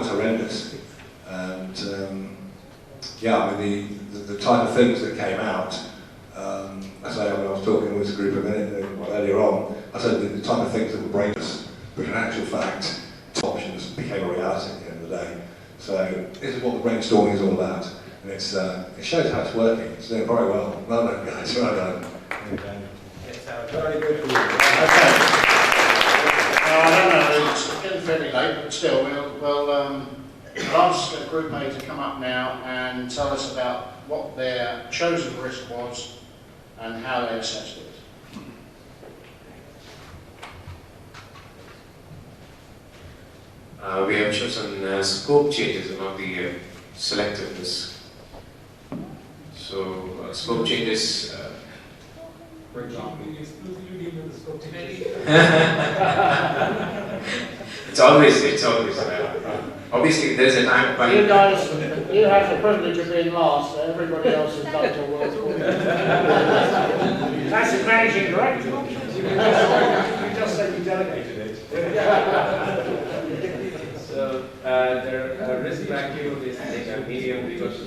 horrendous. And yeah, I mean the type of things that came out. I say when I was talking with this group a minute earlier on, I said the type of things that were brainless, but in actual fact, options became a reality at the end of the day. So this is what the brainstorming is all about, and it shows how it's working. It's doing very well. Well done, guys. Well done. Very good. Okay. I don't know, it's getting fairly late, but still, we'll ask the group mate to come up now and tell us about what their chosen risk was and how they assessed it. We have chosen scope changes among the selected risk. So scope changes. For example, you exclusively deal with the scope changes. It's always Obviously, there is a time. You guys, you have the privilege of being last, everybody else has done till work. That's the managing director. You just said you delegated it. So the risk vacuum is medium because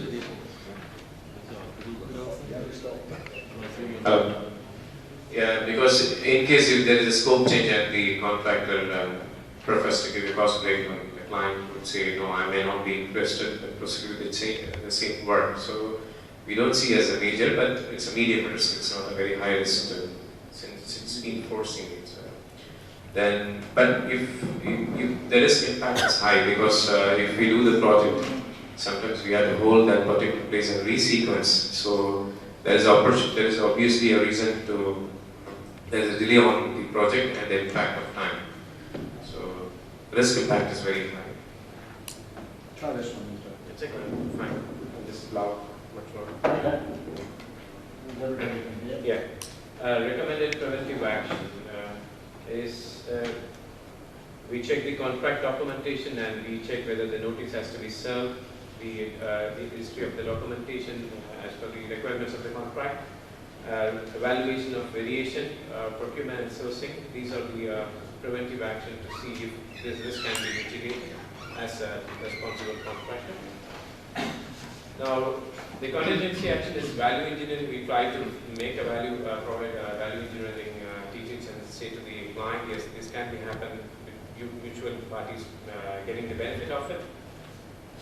yeah, because in case if there is a scope change and the contractor prefers to give a cost break, the client would say, no, I may not be interested in proceeding with the same work. So we don't see as a major, but it's a medium risk. It's not a very high risk since it's been foreseen. Then, but if the risk impact is high because if we do the project, sometimes we have to hold that project in place and resequence. So there is obviously a reason to, there is a delay on the project and the impact of time. So risk impact is very high. Try this one. it's a fine. This is loud, much more. Okay. Yeah. Recommended preventive action is we check the contract documentation and we check whether the notice has to be served, the history of the documentation as per the requirements of the contract, evaluation of variation, procurement and sourcing. These are the preventive action to see if this risk can be mitigated as a responsible contractor. Now, the contingency action is value engineering. We try to make a provide value engineering teachings and say to the client, yes, this can be happen with mutual parties getting the benefit of it.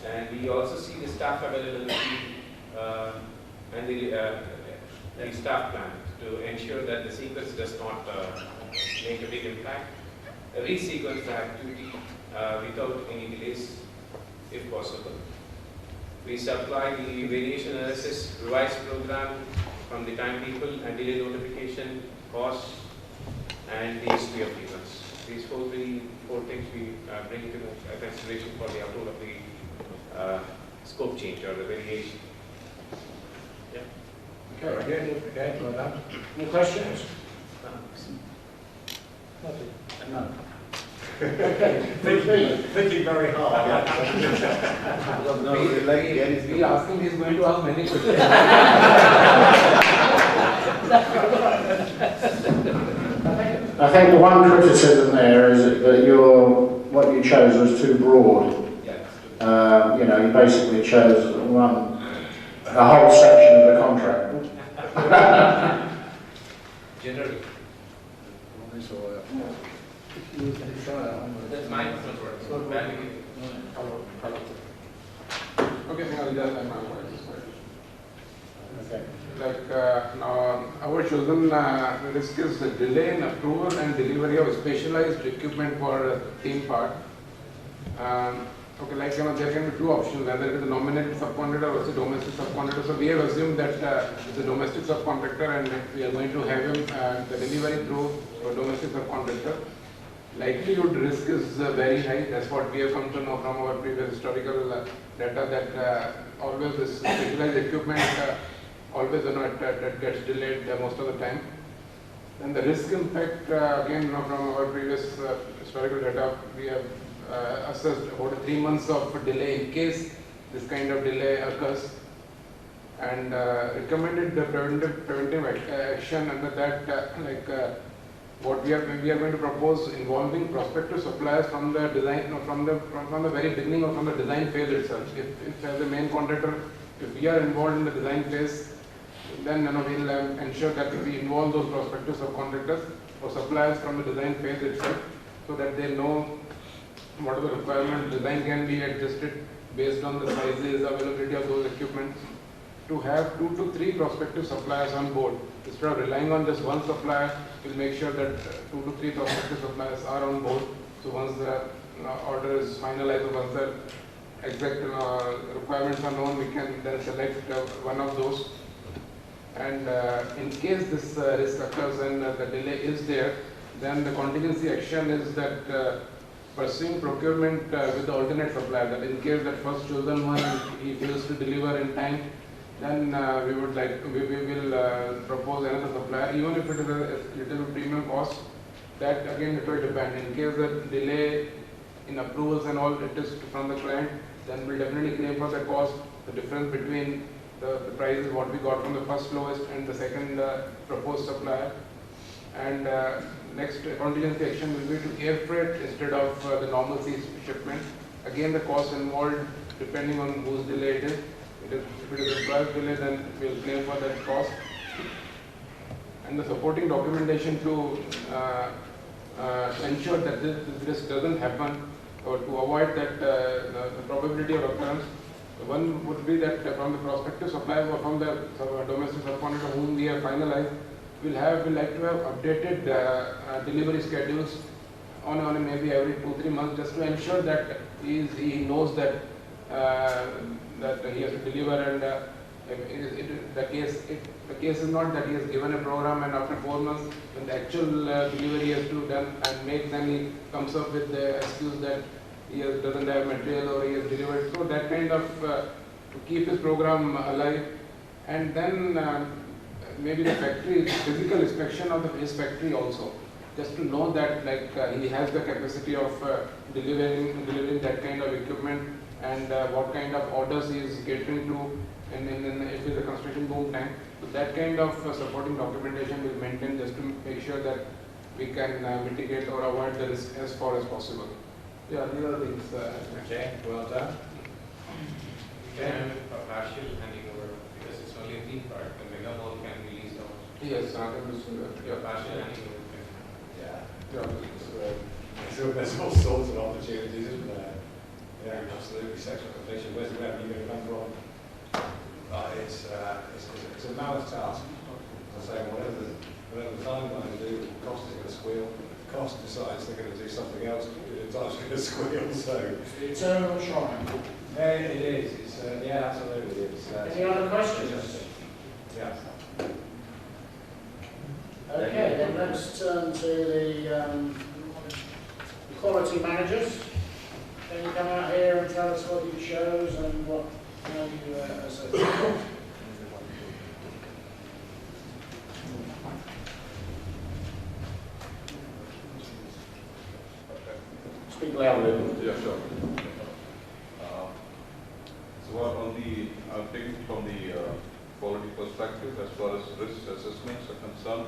And we also see the staff availability and the staff plan to ensure that the sequence does not make a big impact. Resequence the activity without any delays if possible. We supply the variation analysis, revised program from the timetable and delay notification, cost, and the history of events. These four things we bring to consideration for the approval of the scope change or the variation. Yeah. Okay, any questions? No. Thinking very hard. We asked him, he's going to ask many questions. I think the one criticism there is that what you chose was too broad. You know, you basically chose a whole section of the contract. Generally. That's my preference. Okay, I'll just add my voice. Okay. Like now, our chosen risk is the delay in approval and delivery of specialized equipment for theme park. Okay, like there can be two options, whether it is a nominated subcontractor or a domestic subcontractor. So we have assumed that it's a domestic subcontractor and we are going to have him the delivery through a domestic subcontractor. Likelihood risk is very high. That's what we have come to know from our previous historical data, that always this specialized equipment always that gets delayed most of the time. Then the risk impact again from our previous historical data, we have assessed about 3 months of delay in case this kind of delay occurs, and recommended the preventive action under that what we are going to propose involving prospective suppliers from the design, from the very beginning or from the design phase itself. If as a main contractor, if we are involved in the design phase, then we'll ensure that we involve those prospective subcontractors or suppliers from the design phase itself, so that they know what are the requirements. Design can be adjusted based on the sizes, availability of those equipments. To have 2 to 3 prospective suppliers on board, instead of relying on just one supplier, we'll make sure that 2 to 3 prospective suppliers are on board. So once the order is finalized, once the exact requirements are known, we can then select one of those. And in case this risk occurs and the delay is there, then the contingency action is that pursuing procurement with the alternate supplier. That in case that first chosen one he fails to deliver in time, then we will propose another supplier, even if it is a little premium cost. That again it will depend. In case the delay in approvals and all it is from the client, then we'll definitely claim for the cost, the difference between the prices what we got from the first lowest and the second proposed supplier. And next contingency action will be to air freight instead of the normal sea shipment. Again, the cost involved depending on whose delay it is. If it is employer's delay, then we'll claim for that cost. And the supporting documentation to ensure that this risk doesn't happen, or to avoid that the probability of occurrence. One would be that from the prospective supplier or from the domestic subcontractor whom we have finalized, we'll like to have updated delivery schedules on maybe every 2-3 months, just to ensure that he knows that that he has to deliver, and the case is not that he has given a program and after 4 months when the actual delivery has to done and make, then he comes up with the excuse that he doesn't have material or he has delivered. So that kind of to keep his program alive, and then maybe the factory physical inspection of his factory also, just to know that he has the capacity of delivering that kind of equipment, and what kind of orders he is catering to, and if it's a construction boom time. So that kind of supporting documentation will maintain, just to make sure that we can mitigate or avoid the risk as far as possible. Yeah, these are things. Okay, well done. Then a partial handing over, because it's only a thin part, the mega mole can be leased out. Yes, partial handing over. So there's all sorts of opportunities, isn't there? Yeah, absolutely. Sexual completion. Where's the revenue going to come from? It's a mammoth task. I say whatever the timeline do, the cost is going to squeal. The cost decides they're going to do something else. The time's going to squeal. So it's an eternal triangle. Yeah, it is. It's yeah, absolutely. It's, any other questions? Yeah. Okay, then let's turn to the quality managers. Can you come out here and tell us what you chose and what how you assess? Speak loudly. Yeah, sure. So on the, I'll take it from the quality perspective as far as risk assessments are concerned.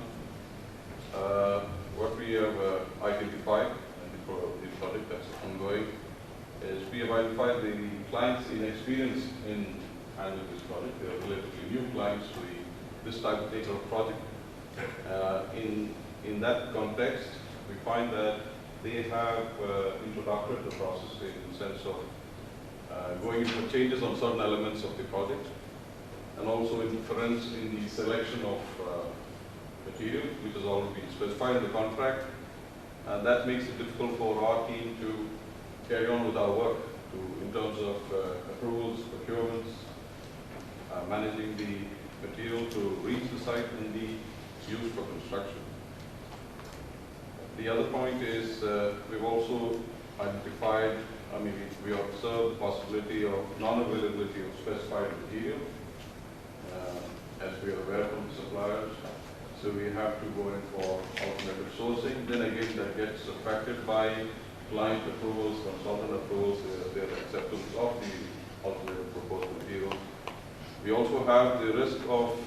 What we have identified in the project that's ongoing is we have identified the clients' inexperience in handling this project. They are relatively new clients to this type of data project. In that context, we find that they have introduced the process in the sense of going into changes on certain elements of the project, and also interference in the selection of material, which has already been specified in the contract. And that makes it difficult for our team to carry on with our work in terms of approvals, procurements, managing the material to reach the site and be used for construction. The other point is we've also identified, we observed the possibility of non-availability of specified material, as we are aware from the suppliers. So we have to go in for alternative sourcing. Then again, that gets affected by client approvals, consultant approvals, their acceptance of the alternative proposed material. We also have the risk of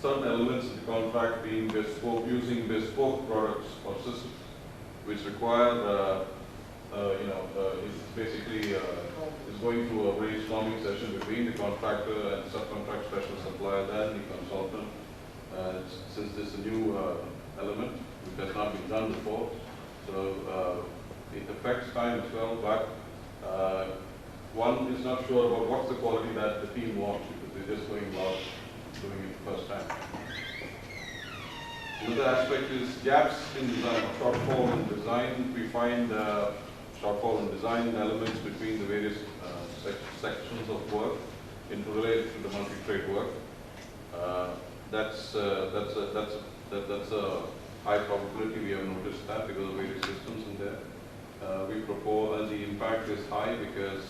certain elements of the contract being bespoke, using bespoke products or systems, which require, it's basically is going through a brainstorming session between the contractor and subcontract special supplier and the consultant. Since this is a new element which has not been done before, so it affects time as well, but one is not sure about what's the quality that the team wants, because they're just going about doing it the first time. Another aspect is gaps in design, or shortfall in design. We find shortfall in design elements between the various sections of work interrelated to the multi-trade work. That's a high probability. We have noticed that because of various systems in there. We propose, and the impact is high because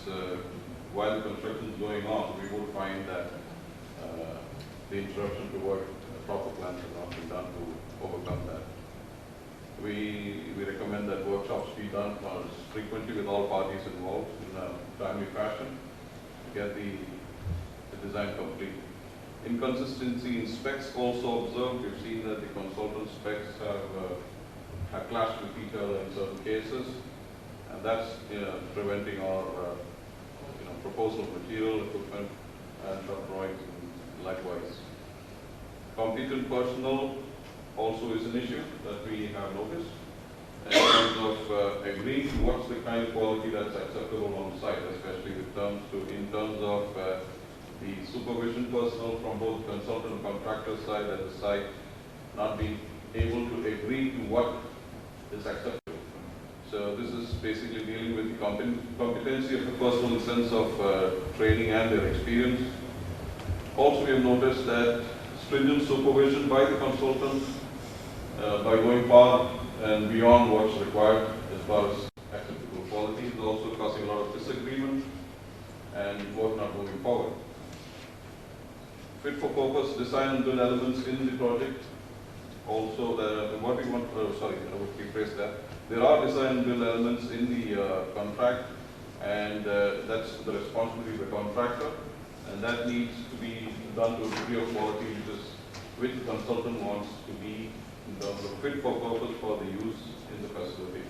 while the construction is going on, we would find that the interruption to work, proper plans have not been done to overcome that. We recommend that workshops must be done frequently with all parties involved in a timely fashion to get the design complete. Inconsistency in specs also observed. We've seen that the consultant specs have clashed with each other in certain cases, and that's preventing our proposal material, equipment, and shop drawings, and likewise. Competent personnel also is an issue that we have noticed in terms of agreeing to what's the kind of quality that's acceptable on site, especially in terms of the supervision personnel from both consultant and contractor side at the site not being able to agree to what is acceptable. So this is basically dealing with the competency of the personnel in the sense of training and their experience. Also, we have noticed that stringent supervision by the consultant by going far and beyond what's required as far as acceptable quality is also causing a lot of disagreement and work not moving forward. Fit for purpose design and build elements in the project. Also, what we want, sorry, I would rephrase that. There are design and build elements in the contract, and that's the responsibility of the contractor, and that needs to be done to a degree of quality which the consultant wants to be in terms of fit for purpose for the use in the facility.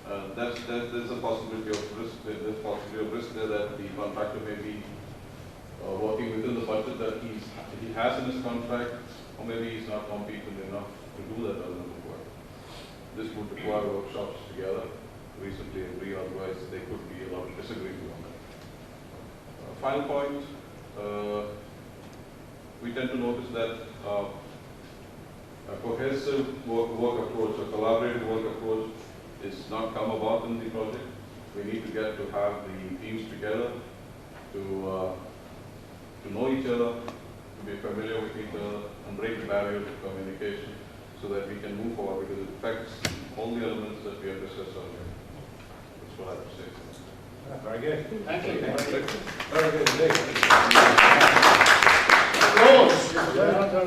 There's a possibility of risk. There's a possibility of risk there that the contractor may be working within the budget that he has in his contract, or maybe he's not competent enough to do that element of work. This would require workshops together, recently agree, otherwise there could be a lot of disagreement on that. Final point, we tend to notice that a cohesive work approach, a collaborative work approach is not come about in the project. We need to get to have the teams together to know each other, to be familiar with each other, and break the barriers of communication so that we can move forward, because it affects all the elements that we have discussed earlier. That's what I would say. Very good. Thank you. Very good indeed.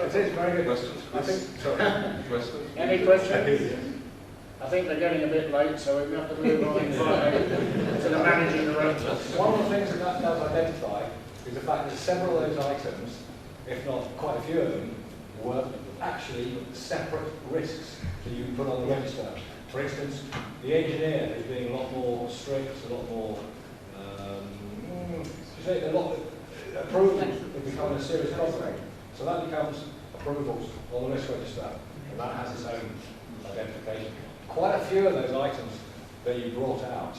It is very good. Questions? I think, sorry. Questions? Any questions? I think they're getting a bit late, so we have to move on to the managing director. One of the things that does identify is the fact that several of those items, if not quite a few of them, were actually separate risks that you put on the register. For instance, the engineer is being a lot more strict, a lot more, a lot of approvals have become a serious problem. So that becomes approvals on the risk register, and that has its own identification. Quite a few of those items that you brought out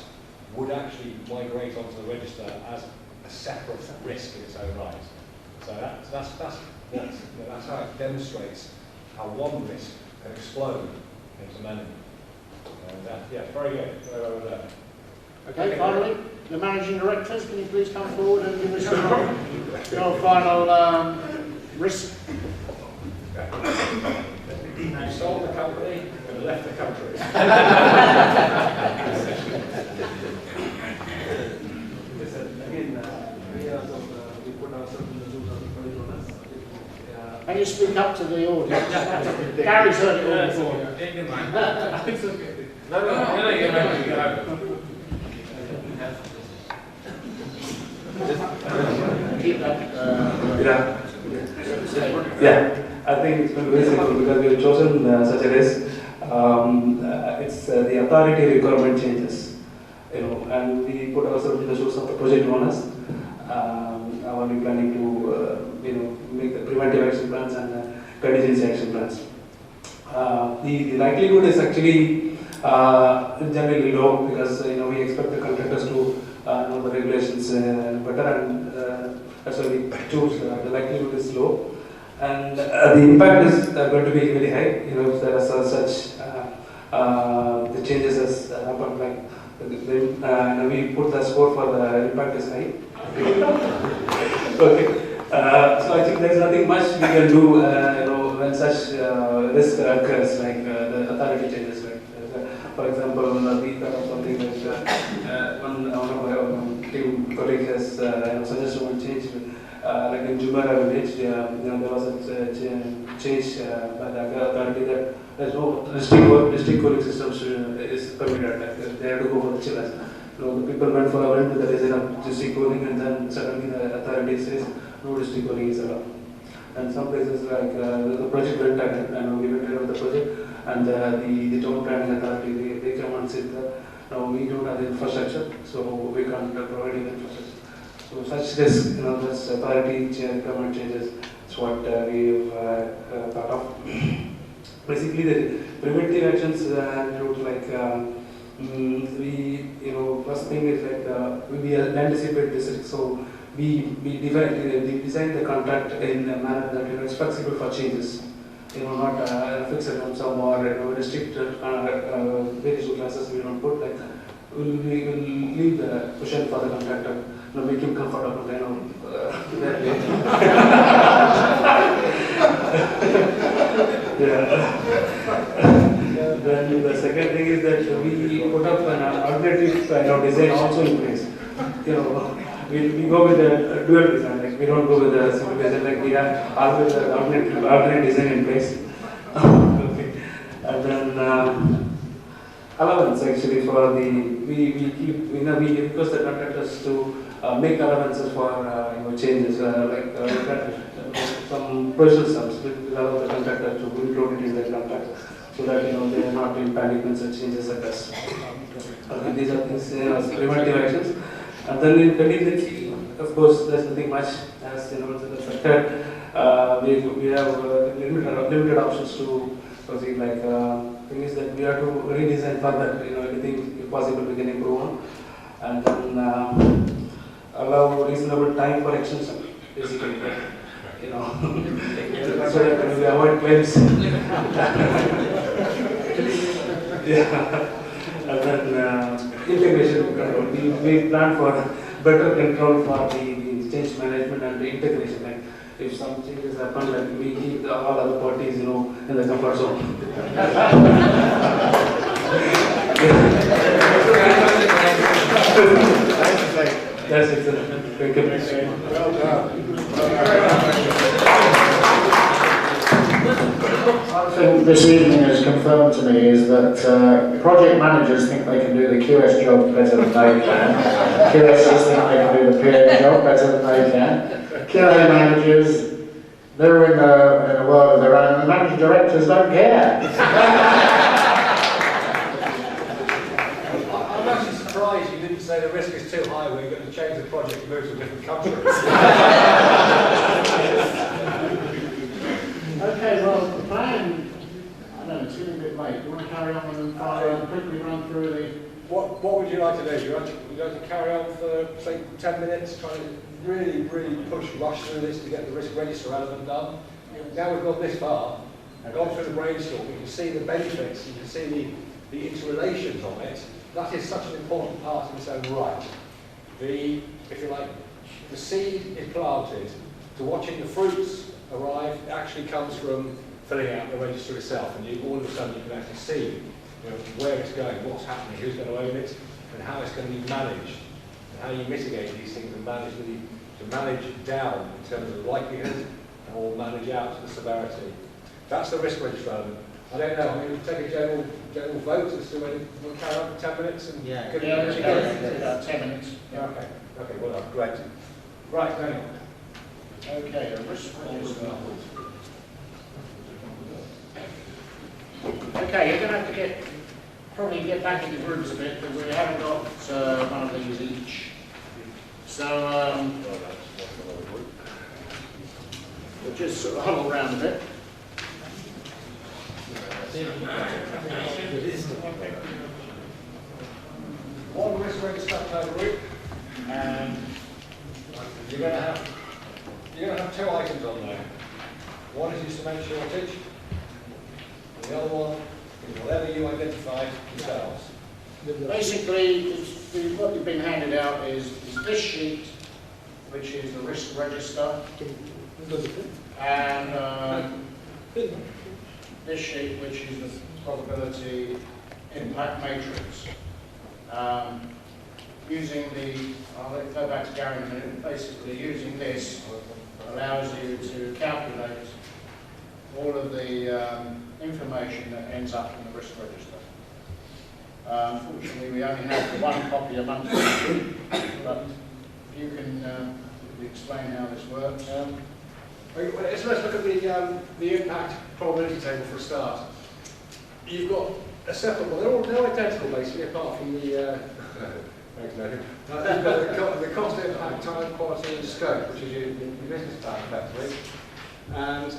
would actually migrate onto the register as a separate risk in its own right. So that's how it demonstrates how one risk can explode into many. And yeah, very good. Very well done. Okay, finally, the managing directors, can you please come forward and give us your final risk? You sold the company and left the country. Can you speak up to the audience? Gary's heard it all before. It's okay. No, you have to. Keep that. Yeah, I think it's been very simple because we have chosen such a risk. It's the authority requirement changes, and we put ourselves in the shoes of the project owners. Are we planning to, make the preventive action plans and contingency action plans? The likelihood is actually generally low because we expect the contractors to know the regulations better, and that's why we choose the likelihood is low, and the impact is going to be very high. If there are such the changes as happened, like we put the score for the impact is high. Okay. So I think there's nothing much we can do, when such risk occurs, like the authority changes. Right? For example, we thought of something like one of my team colleagues has suggested one change. Like in Jumeirah village, there was a change by the authority that there's no district cooling systems is permitted. They have to go for the chillers. The people went for a run to the design of district cooling, and then suddenly the authority says no district cooling is allowed. And some places like the project went ahead, and we went ahead with the project, and the town planning authority, they come and said, no, we don't have the infrastructure, so we can't provide the infrastructure. So such risk, this authority government changes, is what we've thought of. Basically, the preventive actions include like first thing is like we anticipate this risk. So we design the contract in a manner that is flexible for changes. Not fixed on some or restricted various classes we don't put like that. We will leave the cushion for the contractor, make him comfortable. That way. Then the second thing is that we put up an alternative design also in place. We go with a dual design, like we don't go with a single design, like we have always an alternate design in place. Okay. And then allowance actually for the, we request the contractors to make allowances for changes, some personal sums, we allow the contractor to include it in their contract, so that they are not in panic when such changes occurs. Okay, these are things preventive actions. And then in contingency, of course, there's nothing much as the sector. We have limited options to proceed. Like thing is that we have to redesign further. Anything if possible we can improve on, and then allow reasonable time for extension. Basically, so that we avoid claims. Yeah. And then integration control. We plan for better control for the change management and the integration. Like if some changes happen, like we keep all other parties, in the comfort zone. That's it. Thank you. Well done. One thing this evening has confirmed to me is that project managers think they can do the QS job better than they can. QSs think they can do the PM job better than they can. QA managers, they're in a world of their own, and managing directors don't care. I'm actually surprised you didn't say the risk is too high, we're going to change the project and move to a different country. Okay, well, the plan, I don't know, it's getting a bit late. Do you want to carry on and quickly run through the... What would you like to do? Would you like to carry on for, say, 10 minutes, trying to really rush through this to get the risk register element done? Now we've gone this far, gone through the brainstorm, you can see the benefits, you can see the interrelations of it. That is such an important part in its own right. If you like, the seed is planted, to watching the fruits arrive actually comes from filling out the register itself, and all of a sudden you can actually see where it's going, what's happening, who's going to own it, and how it's going to be managed, and how you mitigate these things and manage down in terms of likelihood, or manage out the severity. That's the risk register element. I don't know, we'll take a general vote as to whether we'll carry on for 10 minutes and Yeah, give let's it carry on for 10 minutes. Okay, well done, great. Right, Daniel. Okay, a risk register. Okay, you're going to have to probably get back into groups a bit, because we haven't got one of these each. So, we'll just sort of huddle around a bit. One risk register per group, and you're going to have 2 items on there. One is your cement shortage, and the other one is whatever you identified yourselves. Basically, what we've been handed out is this sheet, which is the risk register, and this sheet, which is the probability impact matrix. Using I'll go back to Gary in a minute, basically using this allows you to calculate all of the information that ends up in the risk register. Unfortunately, we only have one copy amongst us, but you can explain how this works. Let's look at the impact probability table for a start. You've got a separate one. They're all identical basically, apart from the thanks, Nathan. You've got the cost, impact, time, quality, and scope, which is your business plan effectively. And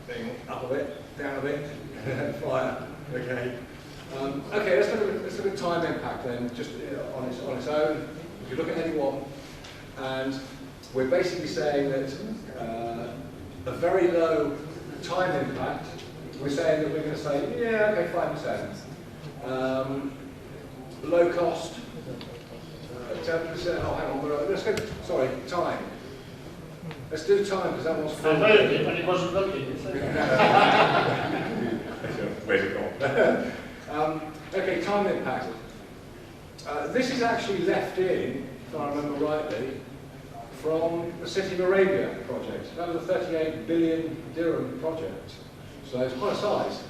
being up a bit, down a bit, fire. Okay. Okay, let's look at time impact then, just on its own. If you look at any one, and we're basically saying that a very low time impact, we're saying that we're going to say, yeah, okay, 5%. Low cost, 10%, oh, hang on, let's go, sorry, time. Let's do time, because that one's full. I moved it, but it wasn't looking. Where's it gone? Okay, time impact. This is actually left in, if I remember rightly, from the City of Arabia project. That was a 38 billion dirham project. So it's quite a size.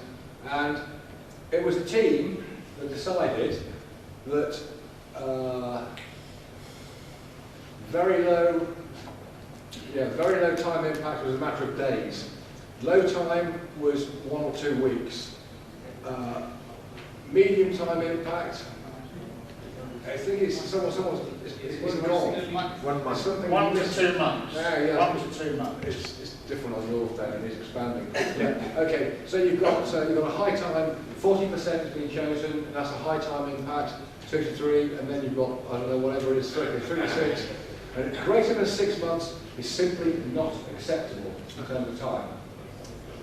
And it was a team that decided that very low time impact was a matter of days. Low time was 1 or 2 weeks. Medium time impact, I think it's it's gone. 1 month. Something 1 to 2 months. Yeah. 1 to 2 months. It's different on your data, and it's expanding. Yeah. Okay, so you've got a high time, 40% has been chosen, and that's a high time impact, 2 to 3, and then you've got, I don't know, whatever it is, 3 to 6. And greater than 6 months is simply not acceptable in terms of time.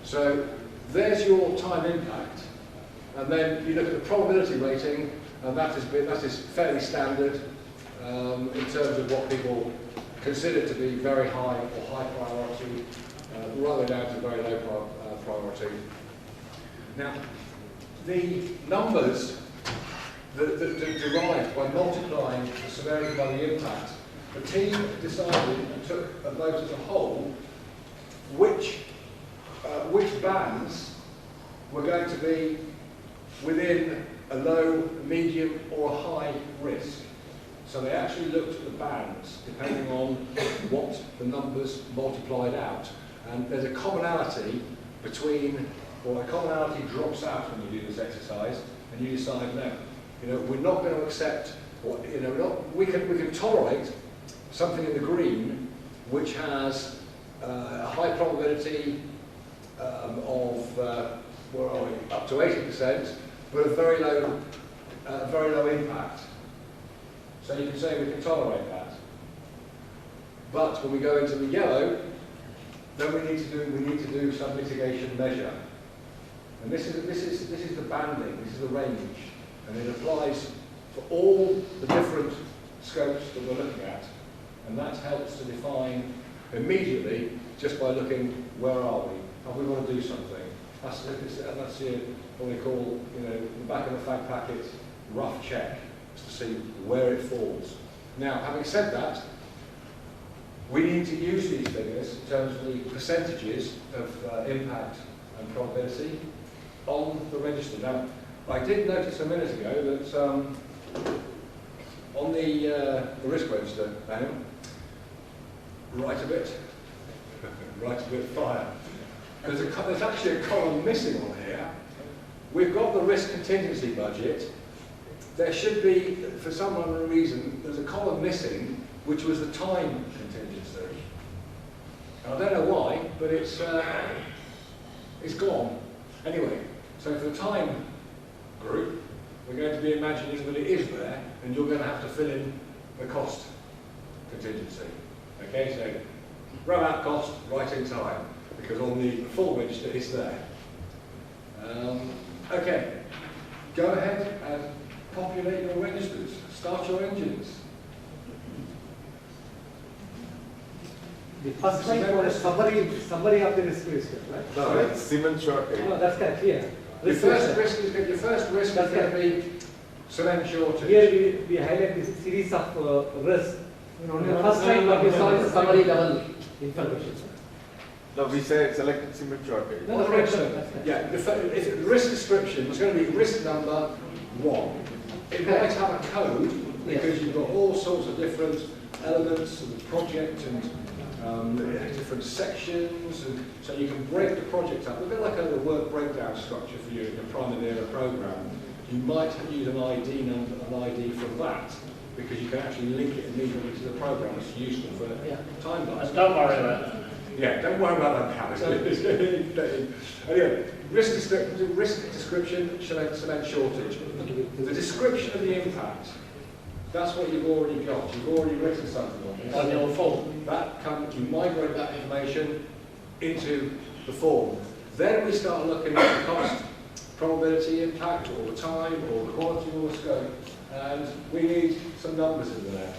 So there's your time impact. And then you look at the probability rating, and that is fairly standard in terms of what people consider to be very high or high priority, rather down to very low priority. Now, the numbers that derived by multiplying the severity by the impact, the team decided and took a vote as a whole which bands were going to be within a low, medium or a high risk. So they actually looked at the bands depending on what the numbers multiplied out. And there's a commonality between, or a commonality drops out when you do this exercise, and you decide, no, we're not going to accept, or, we can tolerate something in the green which has a high probability of, where are we, up to 80%, but a very low impact. So you can say we can tolerate that. But when we go into the yellow, then we need to do some mitigation measure. And this is the banding, this is the range, and it applies for all the different scopes that we're looking at. And that helps to define immediately just by looking, where are we? Have we got to do something? That's what we call, the back of the fag packet rough check, to see where it falls. Now, having said that, we need to use these figures in terms of the percentages of impact and probability on the register. Now, I did notice a minute ago that on the risk register, right a bit fire. There's actually a column missing on here. We've got the risk contingency budget. There should be, for some unknown reason, there's a column missing, which was the time contingency. I don't know why, but it's gone. Anyway, so for the time group, we're going to be imagining that it is there, and you're going to have to fill in the cost contingency. Okay, so run out cost, right in time, because on the full register it's there. Okay, go ahead and populate your registers. Start your engines. The first line for a summary of the risk register, right? No, it's cement shortage. No, that's correct, clear. Your first risk is going to be cement shortage. Here we highlight this series of risks. The first line what we saw is summary level information. No, we said selected cement shortage. Well, for instance, yeah, if the risk description was going to be risk number 1. It might have a code because you've got all sorts of different elements of the project and different sections, and so you can break the project up. A bit like a work breakdown structure for your Primavera program. You might use an ID number, an ID for that, because you can actually link it immediately to the program. It's useful for timelines. Don't worry about that. Yeah, don't worry about that, Harry. Anyway, risk description, cement shortage. The description of the impact, that's what you've already got. You've already written something on this. On your form. You migrate that information into the form. Then we start looking at the cost, probability, impact, or the time, or the quality, or the scope. And we need some numbers in there.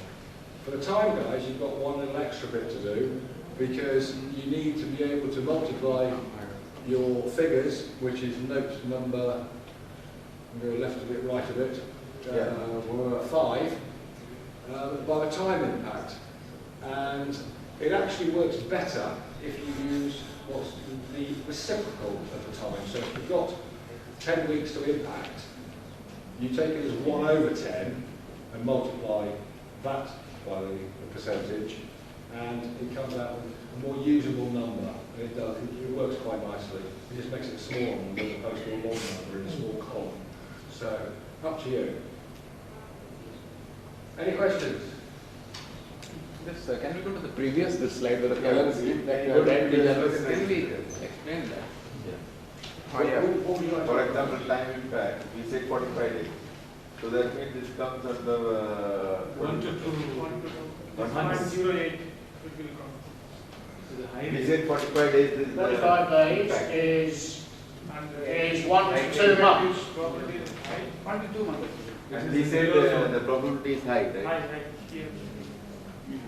For the time, guys, you've got one little extra bit to do, because you need to be able to multiply your figures, which is note number, I'm going left a bit, right a bit, 5, by the time impact. And it actually works better if you use what's the reciprocal of the time. So if you've got 10 weeks to impact, you take it as 1 over 10 and multiply that by the percentage, and it comes out with a more usable number. And it does, it works quite nicely. It just makes it a small number as opposed to a long number in a small column. So, up to you. Any questions? Yes, can we go to the previous slide where the Yeah, color let's scheme do that that. you have read? Yeah. Can we explain that? For example, time impact, we say 45 days. So that means this comes under 1 to 2. 1.08 would be the we said 45 days. This is 45 days is 1 to 2 months. 1 to 2 months. And we said the probability is high, right? High, yeah.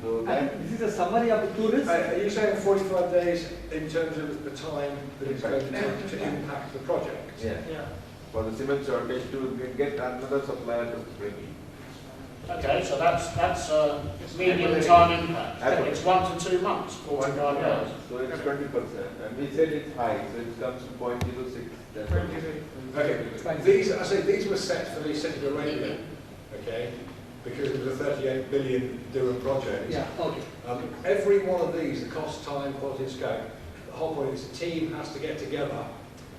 So that This is a summary of the 2 risks. Are you saying 45 days in terms of the time that it's going to take to impact the project? yeah. For the cement shortage to get another supplier to bring in. Okay, so that's medium time impact. It's 1 to 2 months, 45 days. So it's 20%. And we said it's high, so it comes to 0.06. That's what we said. Okay, these were set for the City of Arabia, okay, because it was a 38 billion dirham project. Yeah, okay. Every one of these, the cost, time, quality, and scope, the whole point is the team has to get together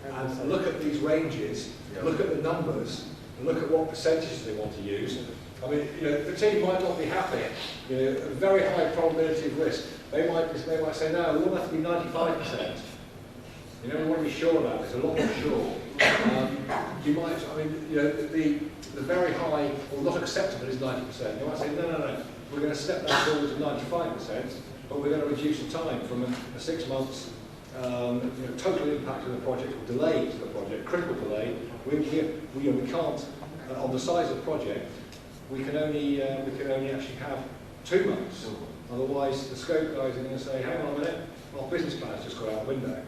and look at these ranges, look at the numbers, and look at what percentages they want to use. I mean, the team might not be happy. A very high probability of risk. They might say, no, we want that to be 95%. We want to be sure about it. It's a lot more sure. You might, the very high or not acceptable is 90%. You might say, no, we're going to step that forward to 95%, but we're going to reduce the time from a 6 months total impact of the project, or delay to the project, critical delay. We can't, on the size of the project, we can only actually have 2 months. Otherwise, the scope guys are going to say, hang on a minute, our business plan's just got out the window.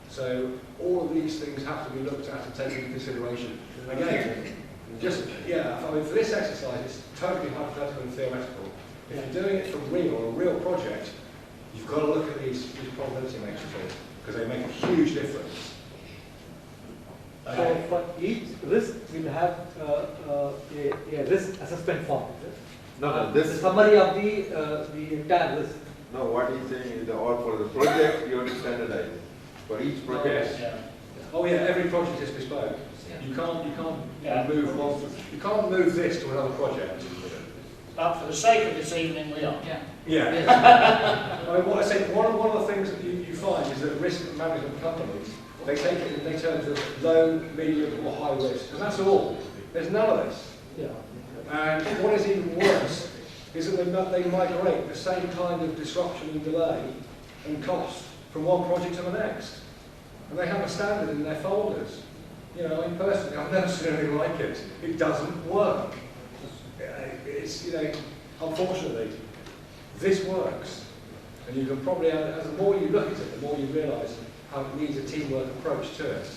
So all of these things have to be looked at and taken into consideration. Again, for this exercise, it's totally hypothetical and theoretical. If you're doing it for real, a real project, you've got to look at these probability matrices, because they make a huge difference. So for each risk, we'll have a risk assessment form. No, The summary of the entire risk. No, what he's saying is that all for the project, you have to standardize. For each project. Oh yeah, every project is bespoke. You can't move one. You can't move this to another project. But for the sake of this evening, we are. Yeah. I mean, what I say, one of the things that you find is that risk management companies, they take it in terms of low, medium, or high risk, and that's all. There's none of this. Yeah. And what is even worse is that they migrate the same kind of disruption and delay and cost from one project to the next. And they have a standard in their folders. Personally, I've never seen anything like it. It doesn't work. It's, unfortunately, this works. And you can probably, as the more you look at it, the more you realise how it needs a teamwork approach to it.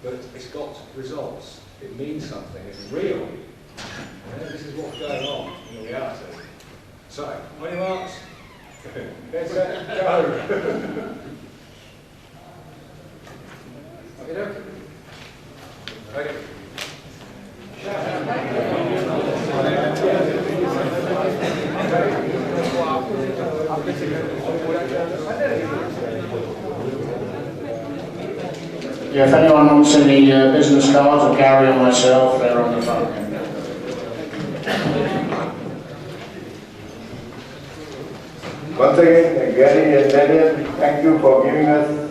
But it's got results. It means something. It's real. This is what's going on in reality. So, on your marks, get set, go. Yeah, if anyone wants any business cards or Gary or myself, they're on the front. Once again, Gary and Daniel, thank you for giving us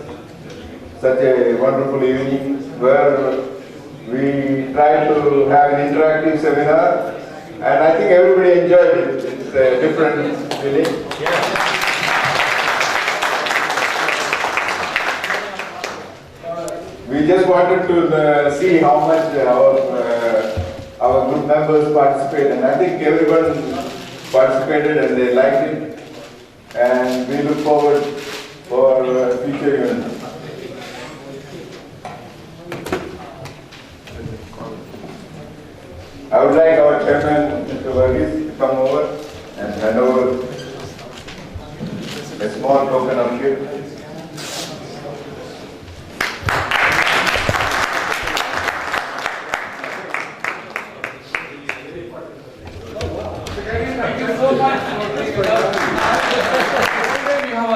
such a wonderful evening where we try to have an interactive seminar, and I think everybody enjoyed it. It's a different feeling. We just wanted to see how much our group members participate, and I think everyone participated and they liked it, and we look forward for future events. I would like our chairman, Mr. Varghese, to come over and hand over a small token of gift. Thank you so much for taking it up. Today we have a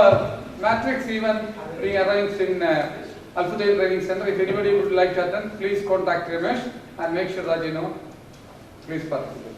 MACrix event being arranged in Al-Fudail Training Center. If anybody would like to attend, please contact Ramesh and make sure that you know. Please participate.